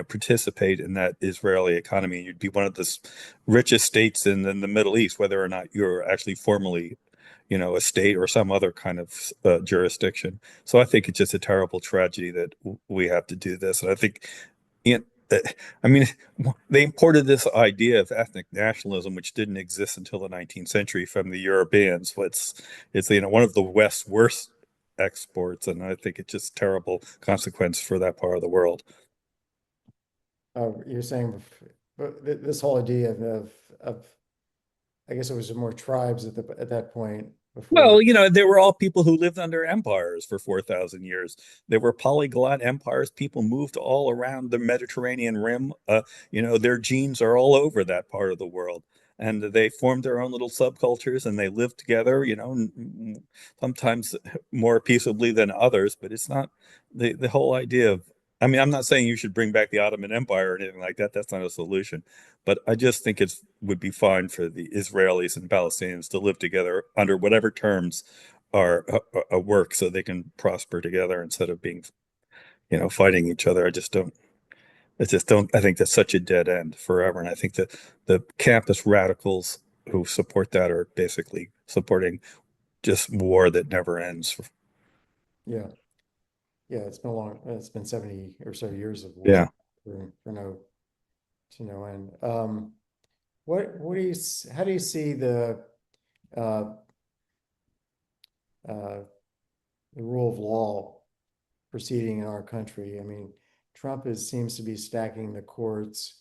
B: participate in that Israeli economy. You'd be one of the richest states in the Middle East, whether or not you're actually formally, a state or some other kind of jurisdiction. So I think it's just a terrible tragedy that we have to do this. And I think, I mean, they imported this idea of ethnic nationalism, which didn't exist until the 19th century from the Europeans. It's one of the West's worst exports, and I think it's just terrible consequence for that part of the world.
A: You're saying this whole idea of I guess it was more tribes at that point before.
B: Well, they were all people who lived under empires for 4,000 years. They were polyglot empires. People moved all around the Mediterranean rim. Their genes are all over that part of the world. And they formed their own little subcultures, and they lived together, sometimes more peaceably than others. But it's not the whole idea of I mean, I'm not saying you should bring back the Ottoman Empire or anything like that. That's not a solution. But I just think it would be fine for the Israelis and Palestinians to live together under whatever terms are work, so they can prosper together instead of being, fighting each other. I think that's such a dead end forever. And I think that the campus radicals who support that are basically supporting just war that never ends.
A: Yeah, yeah, it's been long, it's been 70 or so years of war
B: Yeah.
A: for no, to no end. What do you, how do you see uh, uh, the rule of law proceeding in our country? I mean, seems to be stacking the courts.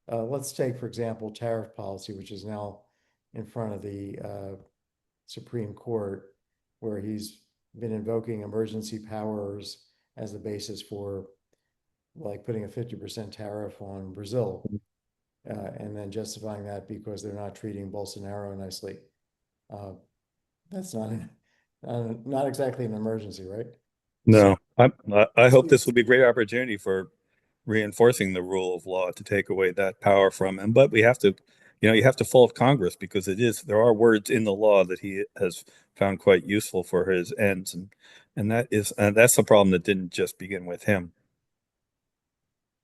A: Let's take, for example, tariff policy, which is now in front of the Supreme Court, where he's been invoking emergency powers as the basis for like putting a 50% tariff on Brazil, and then justifying that because they're not treating Bolsonaro nicely. Uh, that's not exactly an emergency, right? So
B: No, I hope this will be a great opportunity for reinforcing the rule of law to take away that power from him. But we have to, you have to fault Congress, because there are words in the law that he has found quite useful for his ends, and that's the problem that didn't just begin with him.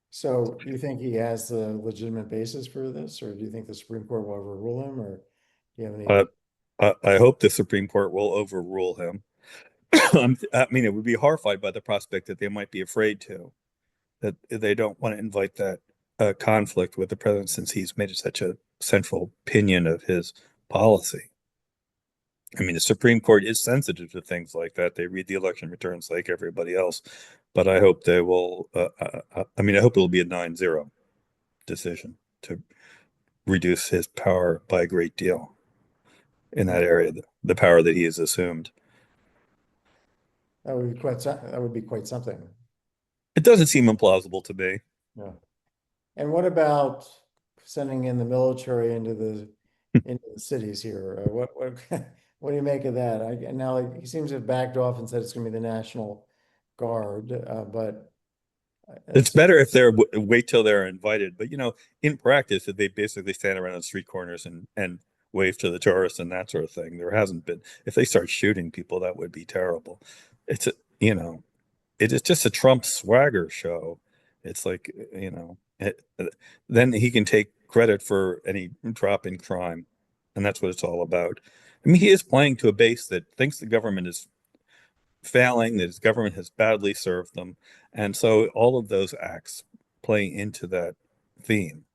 A: So you think he has the legitimate basis for this, or do you think the Supreme Court will overrule him, or do you have any?
B: Uh, I hope the Supreme Court will overrule him. I mean, it would be horrified by the prospect that they might be afraid to, that they don't want to invite that conflict with the president, since he's made it such a central opinion of his policy. I mean, the Supreme Court is sensitive to things like that. They read the election returns like everybody else, but I hope they will. I mean, I hope it will be a 9-0 decision to reduce his power by a great deal in that area, the power that he has assumed.
A: That would be quite something.
B: It doesn't seem implausible to me.
A: Yeah. And what about sending in the military into the cities here? What do you make of that? Now he seems to have backed off and said it's going to be the National Guard, but
B: It's
A: it's
B: better if they're wait till they're invited, but in practice, if they basically stand around on street corners and wave to the tourists and that sort of thing, there hasn't been. If they start shooting people, that would be terrible. It's a, you know, it is just a Trump swagger show. It's like, then he can take credit for any drop in crime, and that's what it's all about. I mean, he is playing to a base that thinks the government is failing, that his government has badly served them. And so all of those acts play into that theme.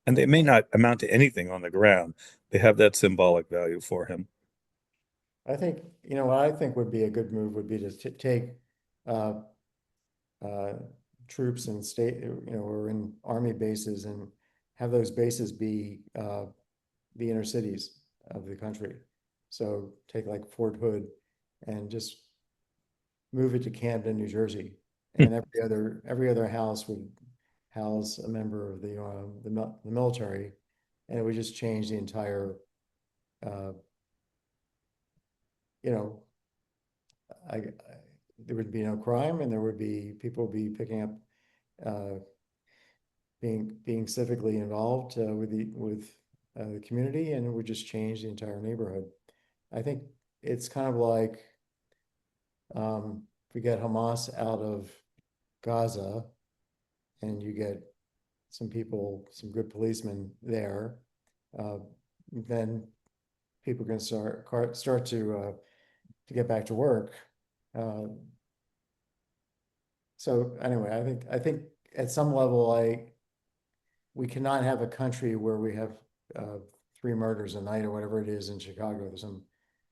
B: And they may not amount to anything on the ground. They have that symbolic value for him.
A: I think, what I think would be a good move would be to take uh, uh, troops and or in army bases and have those bases be the inner cities of the country. So take like Fort Hood and just move it to Camden, New Jersey, and every other house would house a member of the military, and it would just change the entire. Uh, you know, there would be no crime, and there would be people would be picking up, uh, being civically involved with the community, and it would just change the entire neighborhood. I think it's kind of like if we get Hamas out of Gaza, and you get some some good policemen there, then people can start to get back to work. Uh, so anyway, I think at some level, we cannot have a country where we have 3 murders a night or whatever it is in Chicago. There's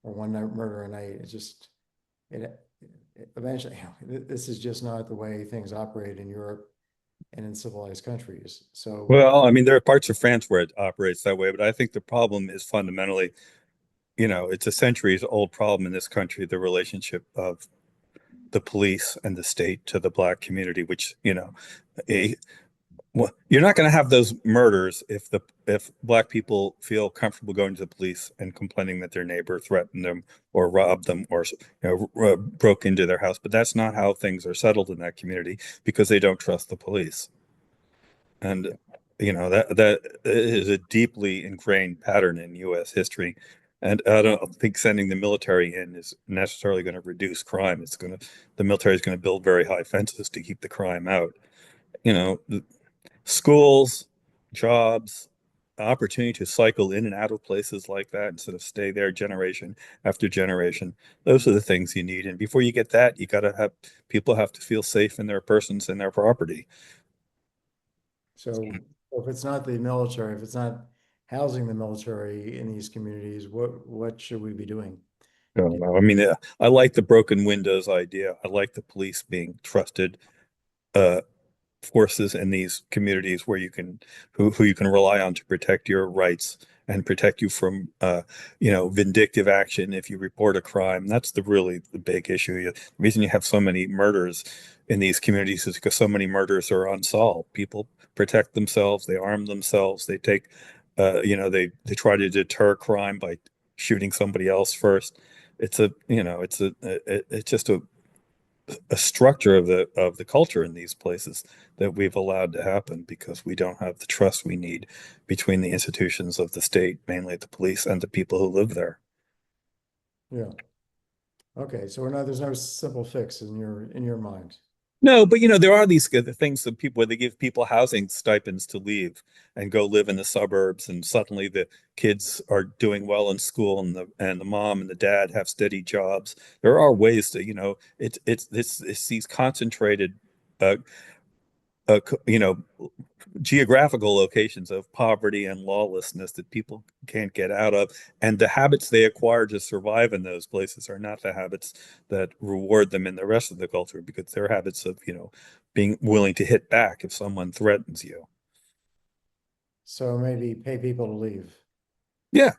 A: or one murder a night. It's just it eventually, this is just not the way things operate in Europe and in civilized countries. So
B: Well, I mean, there are parts of France where it operates that way, but I think the problem is fundamentally, it's a centuries old problem in this country, the relationship of the police and the state to the Black community, which, Well, you're not going to have those murders if black people feel comfortable going to the police and complaining that their neighbor threatened them or robbed them or broke into their house. But that's not how things are settled in that community because they don't trust the police. And that is a deeply ingrained pattern in U.S. history. And I don't think sending the military in is necessarily going to reduce crime. The military is going to build very high fences to keep the crime out. You know, schools, jobs, opportunity to cycle in and out of places like that instead of stay there generation after generation. Those are the things you need. And before you get that, you got to have people have to feel safe in their persons and their property.
A: So if it's not the military, if it's not housing the military in these communities, what should we be doing?
B: I don't know. I mean, I like the broken windows idea. I like the police being trusted uh, forces in these communities where you can who you can rely on to protect your rights and protect you from vindictive action if you report a crime. That's the big issue. The reason you have so many murders in these communities is because so many murders are unsolved. People protect themselves, they arm themselves, they take they try to deter crime by shooting somebody else first. It's just a structure of the culture in these places that we've allowed to happen because we don't have the trust we need between the institutions of the state, mainly the police, and the people who live there.
A: Yeah. Okay. So there's no simple fix in your mind.
B: No, but there are these things that people where they give people housing stipends to leave and go live in the suburbs, and suddenly the kids are doing well in school, and the mom and the dad have steady jobs. There are ways to, it's these concentrated uh, uh, you know, geographical locations of poverty and lawlessness that people can't get out of. And the habits they acquire to survive in those places are not the habits that reward them in the rest of the culture because they're habits of, being willing to hit back if someone threatens you.
A: So maybe pay people to leave.
B: Yeah.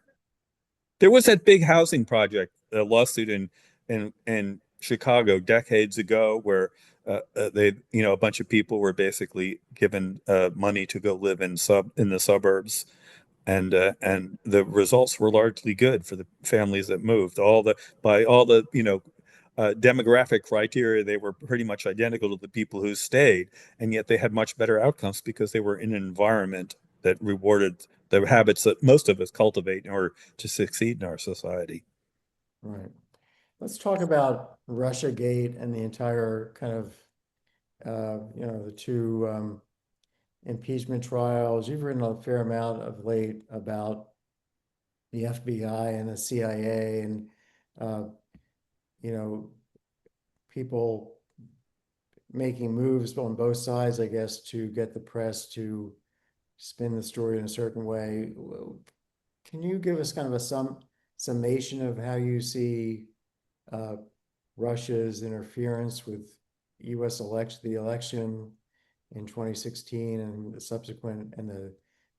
B: There was that big housing project, a lawsuit in Chicago decades ago, where a bunch of people were basically given money to go live in the suburbs, and the results were largely good for the families that moved. By all the demographic criteria, they were pretty much identical to the people who stayed, and yet they had much better outcomes because they were in an environment that rewarded the habits that most of us cultivate in order to succeed in our society.
A: Right. Let's talk about Russiagate and the entire kind of, the two impeachment trials. You've written a fair amount of late about the FBI and the CIA and, uh, people making moves on both sides, I guess, to get the press to spin the story in a certain way. Can you give us kind of a summation of how you see uh, Russia's interference with U.S. the election in 2016 and the subsequent and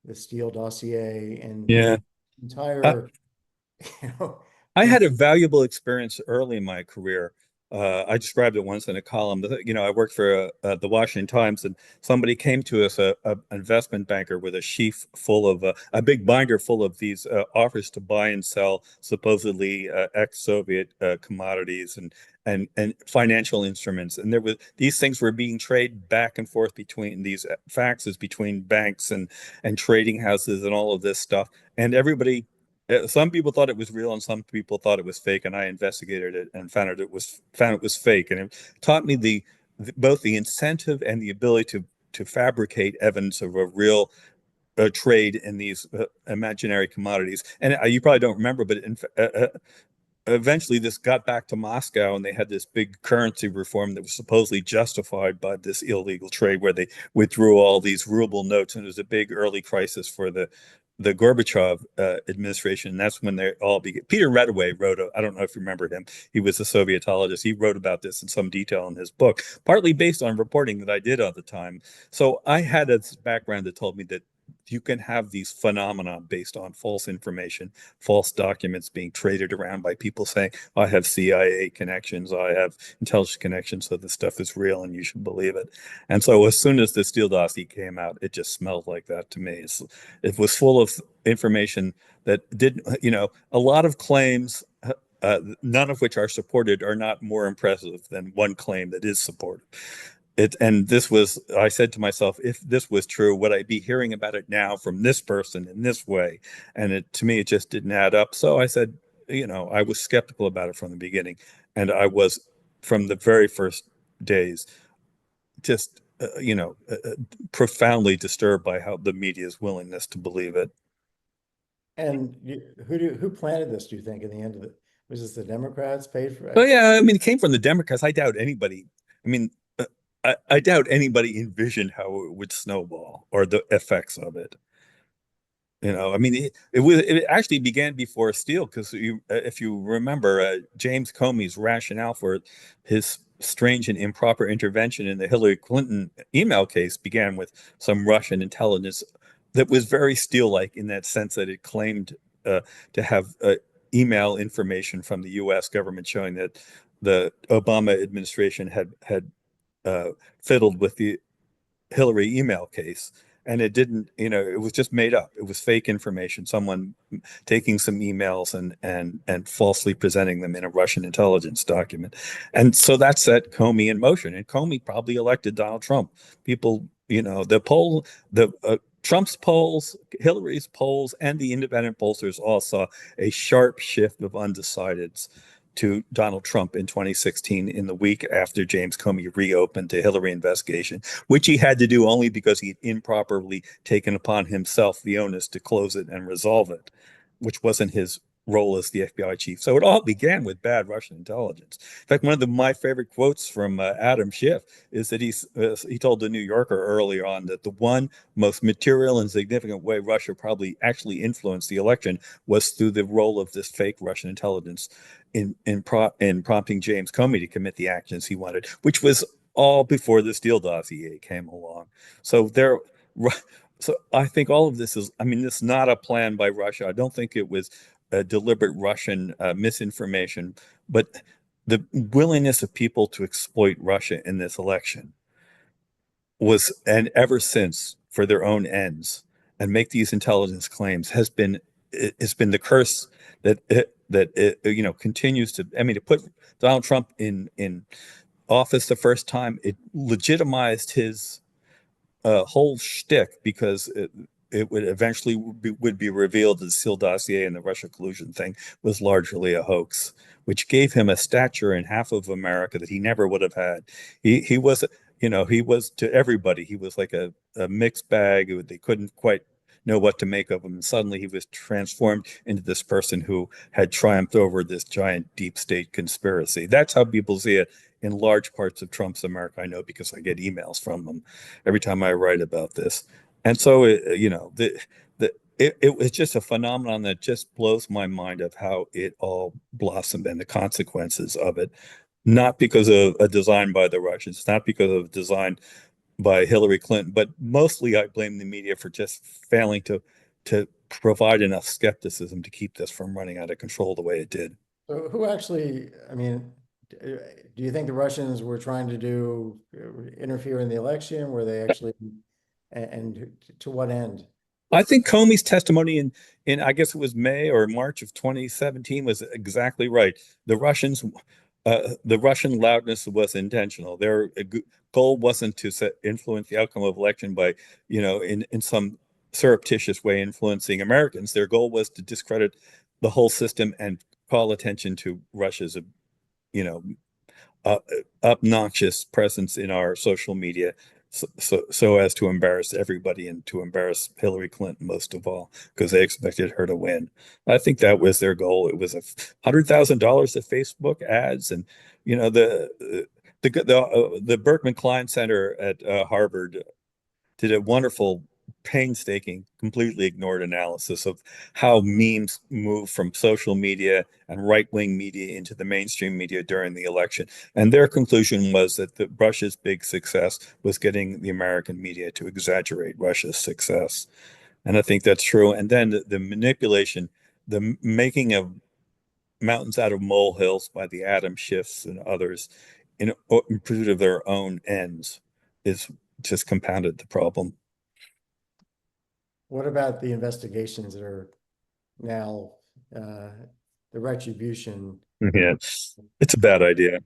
A: the Steele dossier and
B: Yeah. I,
A: entire, you know,
B: I had a valuable experience early in my career. I described it once in a column. I worked for the Washington Times, and somebody came to us, an investment banker, with a sheaf full of a big binder full of these offers to buy and sell supposedly ex-Soviet commodities and financial instruments. And these things were being traded back and forth between these faxes between banks and trading houses and all of this stuff. And everybody some people thought it was real and some people thought it was fake, and I investigated it and found it was fake, and it taught me both the incentive and the ability to fabricate evidence of a real trade in these imaginary commodities. And you probably don't remember, but eventually this got back to Moscow, and they had this big currency reform that was supposedly justified by this illegal trade where they withdrew all these ruble notes, and it was a big early crisis for the Gorbachev administration. And that's when they all began. Peter Redaway wrote, I don't know if you remember him. He was a Sovietologist. He wrote about this in some detail in his book, partly based on reporting that I did at the time. So I had a background that told me that you can have these phenomena based on false information, false documents being traded around by people saying, I have CIA connections, I have intelligence connections, so this stuff is real and you should believe it. And so as soon as the Steele dossier came out, it just smelled like that to me. It was full of information that did, a lot of claims, none of which are supported, are not more impressive than one claim that is supported. And this was, I said to myself, if this was true, would I be hearing about it now from this person in this way? And to me, it just didn't add up. So I said, I was skeptical about it from the beginning. And I was, from the very first days, just, profoundly disturbed by how the media's willingness to believe it.
A: And who planted this, do you think, in the end of it? Was this the Democrats paid for it?
B: Oh yeah, I mean, it came from the Democrats. I doubt anybody. I mean, I doubt anybody envisioned how it would snowball or the effects of it. I mean, it actually began before Steele, because if you remember, James Comey's rationale for his strange and improper intervention in the Hillary Clinton email case began with some Russian intelligence that was very Steele-like, in that sense that it claimed to have email information from the U.S. government showing that the Obama administration had fiddled with the Hillary email case. And it didn't, it was just made up. It was fake information, someone taking some emails and falsely presenting them in a Russian intelligence document. And so that set Comey in motion. And Comey probably elected Donald Trump. People, Trump's polls, Hillary's polls, and the independent pollsters all saw a sharp shift of undecideds to Donald Trump in 2016, in the week after James Comey reopened the Hillary investigation, which he had to do only because he'd improperly taken upon himself the onus to close it and resolve it, which wasn't his role as the FBI chief. So it all began with bad Russian intelligence. In fact, one of my favorite quotes from Adam Schiff is that he told the New Yorker earlier on that the one most material and significant way Russia probably actually influenced the election was through the role of this fake Russian intelligence in prompting James Comey to commit the actions he wanted, which was all before the Steele dossier came along. So I think all of this is, I mean, this is not a plan by Russia. I don't think it was a deliberate Russian misinformation, but the willingness of people to exploit Russia in this election was, and ever since, for their own ends, and make these intelligence claims has been the curse that continues to. I mean, to put Donald Trump in office the first time, it legitimized his whole shtick, because it would eventually would be revealed that the Steele dossier and the Russia collusion thing was largely a hoax, which gave him a stature in half of America that he never would have had. He was, he was, to everybody, he was like a mixed bag. They couldn't quite know what to make of him. And suddenly he was transformed into this person who had triumphed over this giant deep state conspiracy. That's how people see it in large parts of Trump's America. I know, because I get emails from them every time I write about this. And so, it was just a phenomenon that just blows my mind of how it all blossomed and the consequences of it, not because of a design by the Russians, not because of a design by Hillary Clinton, but mostly I blame the media for just failing to provide enough skepticism to keep this from running out of control the way it did.
A: So who actually, I mean, do you think the Russians were trying to interfere in the election? Were they actually, and to what end?
B: I think Comey's testimony in I guess it was May or March of 2017 was exactly right. The Russian loudness was intentional. Their goal wasn't to influence the outcome of election by, in some surreptitious way influencing Americans. Their goal was to discredit the whole system and call attention to Russia's, obnoxious presence in our social media, so as to embarrass everybody and to embarrass Hillary Clinton most of all, because they expected her to win. I think that was their goal. It was $100,000 of Facebook ads, and the Berkman Klein Center at Harvard did a wonderful painstaking, completely ignored analysis of how memes move from social media and right-wing media into the mainstream media during the election. And their conclusion was that Russia's big success was getting the American media to exaggerate Russia's success. And I think that's true. And then the manipulation, the making of mountains out of molehills by the Adam Schiffs and others in pursuit of their own ends is just compounded the problem.
A: What about the investigations that are now, the retribution?
B: Yeah, it's a bad idea.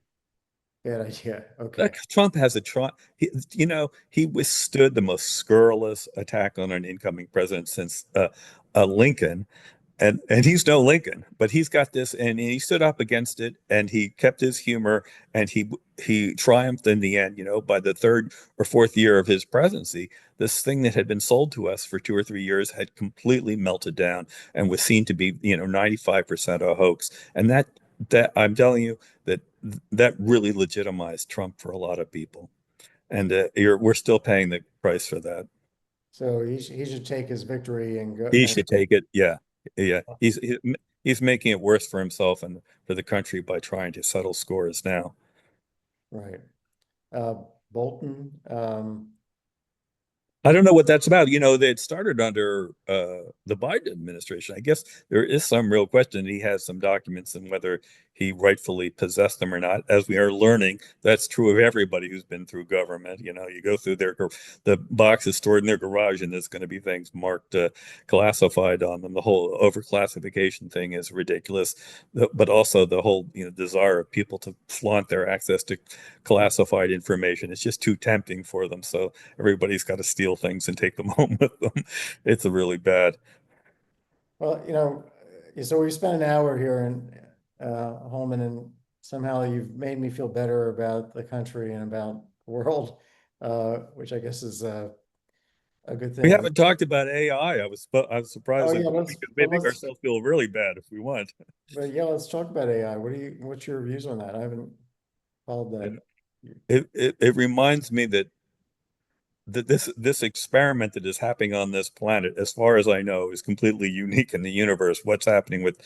A: Bad idea. Okay.
B: Trump has a Trump. He withstood the most scurrilous attack on an incoming president since Lincoln, and he's no Lincoln, but he's got this, and he stood up against it, and he kept his humor, and he triumphed in the end. By the third or fourth year of his presidency, this thing that had been sold to us for 2 or 3 years had completely melted down and was seen to be 95% a hoax. And that I'm telling you that really legitimized Trump for a lot of people, and we're still paying the price for that.
A: So he should take his victory and go.
B: He should take it. Yeah, yeah. He's making it worse for himself and for the country by trying to settle scores now.
A: Right. Bolton,
B: I don't know what that's about. They had started under the Biden administration. I guess there is some real question. He has some documents and whether he rightfully possessed them or not. As we are learning, that's true of everybody who's been through government. You go through the box is stored in their garage, and there's going to be things marked classified on them. The whole overclassification thing is ridiculous, but also the whole desire of people to flaunt their access to classified information. It's just too tempting for them. So everybody's got to steal things and take them home with them. It's a really bad.
A: well, so we spent an hour here in Holman, and somehow you've made me feel better about the country and about the world, which I guess is a good
B: We
A: thing.
B: haven't talked about AI. I was
A: Oh
B: surprised that
A: yeah,
B: we could make ourselves feel really bad if we want.
A: but yeah, let's talk about AI. What's your views on that? I haven't followed that.
B: It reminds me that this experiment that is happening on this planet, as far as I know, is completely unique in the universe. What's happening with,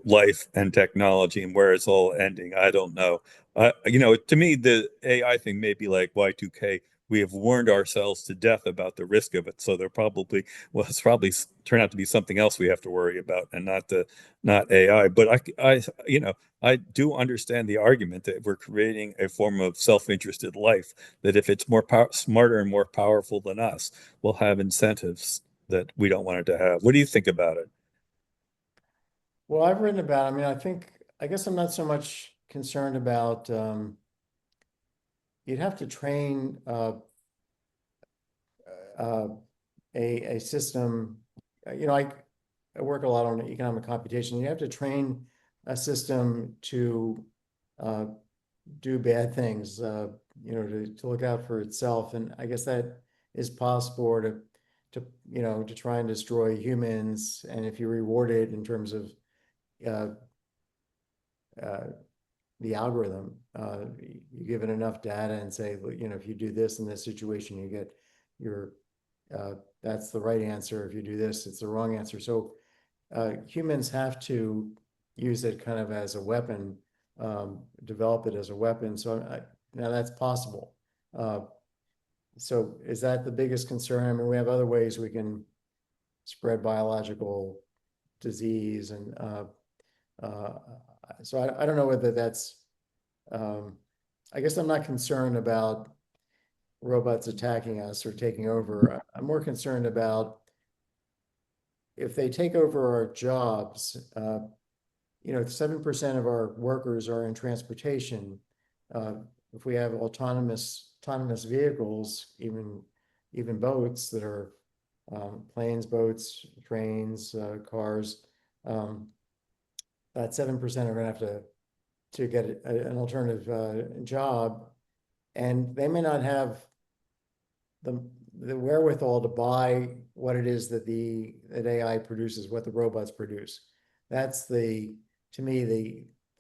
B: life and technology and where it's all ending, I don't know. To me, the AI thing may be like Y2K. We have warned ourselves to death about the risk of it, so it's probably turn out to be something else we have to worry about, and not AI. But I do understand the argument that we're creating a form of self-interested life, that if it's smarter and more powerful than us, we'll have incentives that we don't want it to have. What do you think about it?
A: Well, I've written about, I mean, I guess I'm not so much concerned about, you'd have to train uh, a system. I work a lot on economic computation. You have to train a system to do bad things, to look out for itself. And I guess that is possible, or to try and destroy humans. And if you reward it in terms of uh, uh, the algorithm, you give it enough data and say, if you do this in this situation, you get your, that's the right answer. If you do this, it's the wrong answer. So humans have to use it kind of as a weapon, develop it as a weapon. So now that's possible. So is that the biggest concern? I mean, we have other ways we can spread biological disease, and so I don't know whether that's, I guess I'm not concerned about robots attacking us or taking over. I'm more concerned about if they take over our jobs. 7% of our workers are in transportation. If we have autonomous vehicles, even boats that are planes, boats, trains, cars, that 7% are going to have to get an alternative job, and they may not have the wherewithal to buy what it is that AI produces, what the robots produce. That's to me,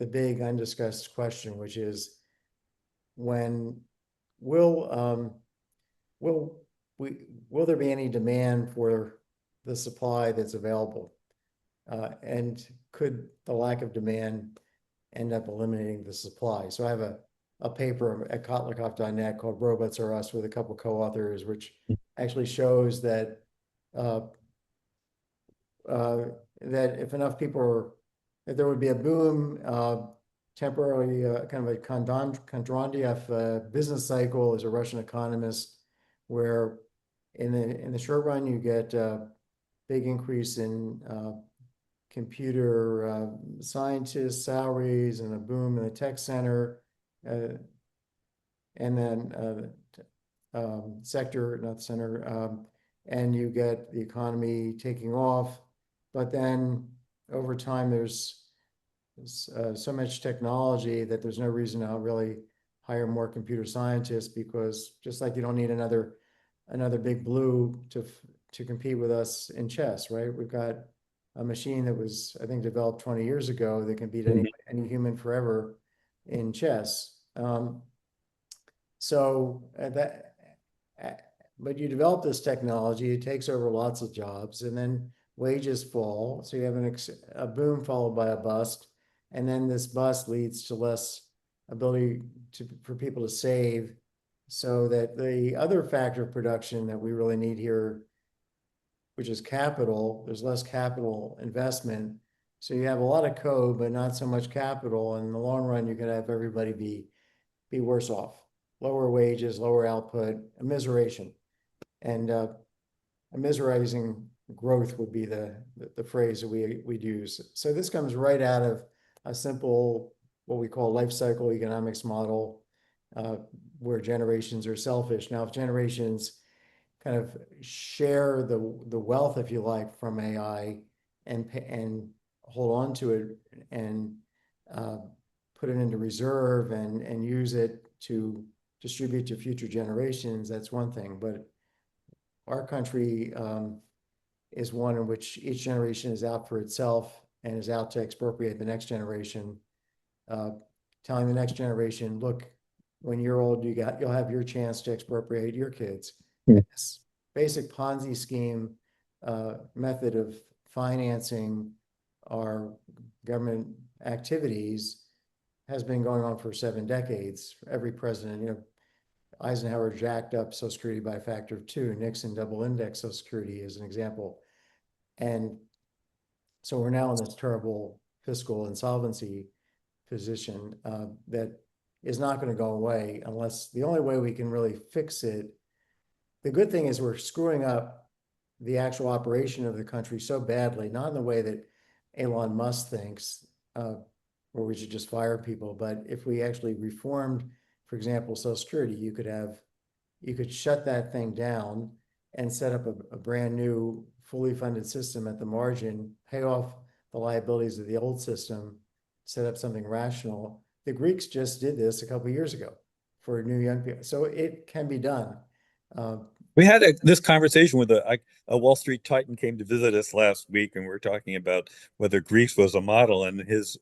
A: the big undiscussed question, which is when will will there be any demand for the supply that's available? And could the lack of demand end up eliminating the supply? So I have a paper at kotlikoff.net called Robots Are Us with a couple co-authors, which actually shows that that if enough people are, if there would be a boom, temporarily, kind of a Kondratiev business cycle as a Russian economist, where in the short run you get a big increase in computer scientists' salaries and a boom in the tech center, and then sector, not center, and you get the economy taking off. But then over time, there's so much technology that there's no reason to really hire more computer scientists, because just like you don't need another big blue to compete with us in chess, right? We've got a machine that was, I think, developed 20 years ago that can beat any human forever in chess. But you develop this technology, it takes over lots of jobs, and then wages fall. So you have a boom followed by a bust. And then this bust leads to less ability for people to save, so that the other factor of production that we really need here, which is capital, there's less capital investment. So you have a lot of code, but not so much capital. And in the long run, you could have everybody be worse off. Lower wages, lower output, immiseration. And immiserizing growth would be the phrase that we'd use. So this comes right out of a simple, what we call life cycle economics model, where generations are selfish. Now, if generations kind of share the wealth, if you like, from AI and hold on to it and put it into reserve and use it to distribute to future generations, that's one thing. But our country is one in which each generation is out for itself and is out to expropriate the next generation, telling the next generation, look, when you're old, you'll have your chance to expropriate your kids. This basic Ponzi scheme method of financing our government activities has been going on for 7 decades. Every president, Eisenhower jacked up Social Security by a factor of 2. Nixon double indexed Social Security as an example. And so we're now in this terrible fiscal insolvency position that is not going to go away unless, the only way we can really fix it. The good thing is we're screwing up the actual operation of the country so badly, not in the way that Elon Musk thinks, where we should just fire people, but if we actually reformed, for example, Social Security, you could shut that thing down and set up a brand new fully funded system at the margin, pay off the liabilities of the old system, set up something rational. The Greeks just did this a couple of years ago for new young people. So it can be done.
B: We had this conversation with a Wall Street titan came to visit us last week, and we were talking about whether Greece was a model, and his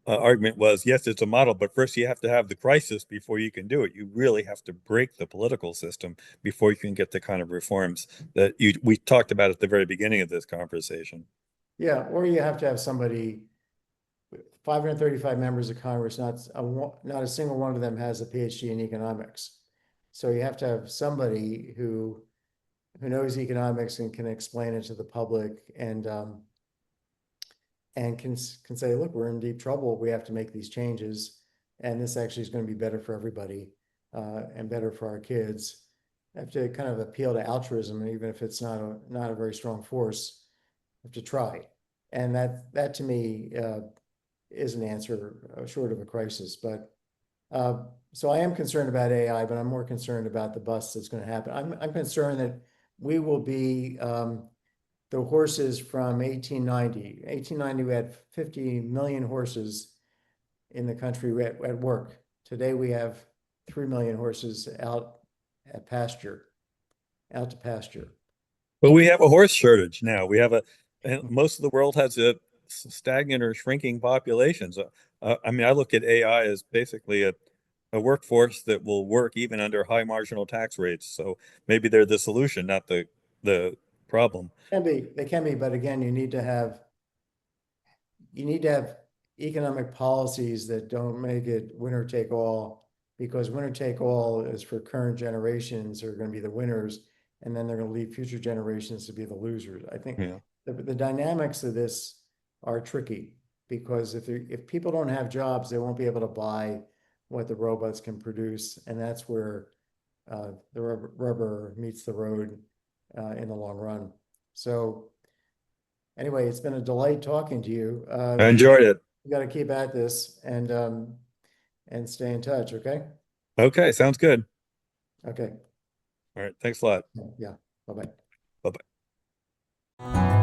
B: argument was, yes, it's a model, but first you have to have the crisis before you can do it. You really have to break the political system before you can get the kind of reforms that we talked about at the very beginning of this conversation.
A: Yeah, or you have to have somebody, 535 members of Congress, not a single one of them has a PhD in economics. So you have to have somebody who knows economics and can explain it to the public and can say, look, we're in deep trouble. We have to make these changes. And this actually is going to be better for everybody and better for our kids. I have to kind of appeal to altruism, even if it's not a very strong force. I have to try. And that to me is an answer short of a crisis. But so I am concerned about AI, but I'm more concerned about the bust that's going to happen. I'm concerned that we will be the horses from 1890. 1890, we had 50 million horses in the country at work. Today we have 3 million horses out to pasture.
B: But we have a horse shortage now. And most of the world has a stagnant or shrinking populations. I mean, I look at AI as basically a workforce that will work even under high marginal tax rates. So maybe they're the solution, not the problem.
A: They can be, but again, you need to have economic policies that don't make it winner take all, because winner take all is for current generations are going to be the winners, and then they're going to leave future generations to be the losers. I think
B: Yeah.
A: the dynamics of this are tricky, because if people don't have jobs, they won't be able to buy what the robots can produce, and that's where the rubber meets the road in the long run. So anyway, it's been a delight talking to you.
B: I enjoyed it.
A: You got to keep at this and stay in touch. Okay.
B: Okay, sounds good.
A: Okay.
B: All right, thanks a lot.
A: Yeah. Bye bye.
B: Bye-bye.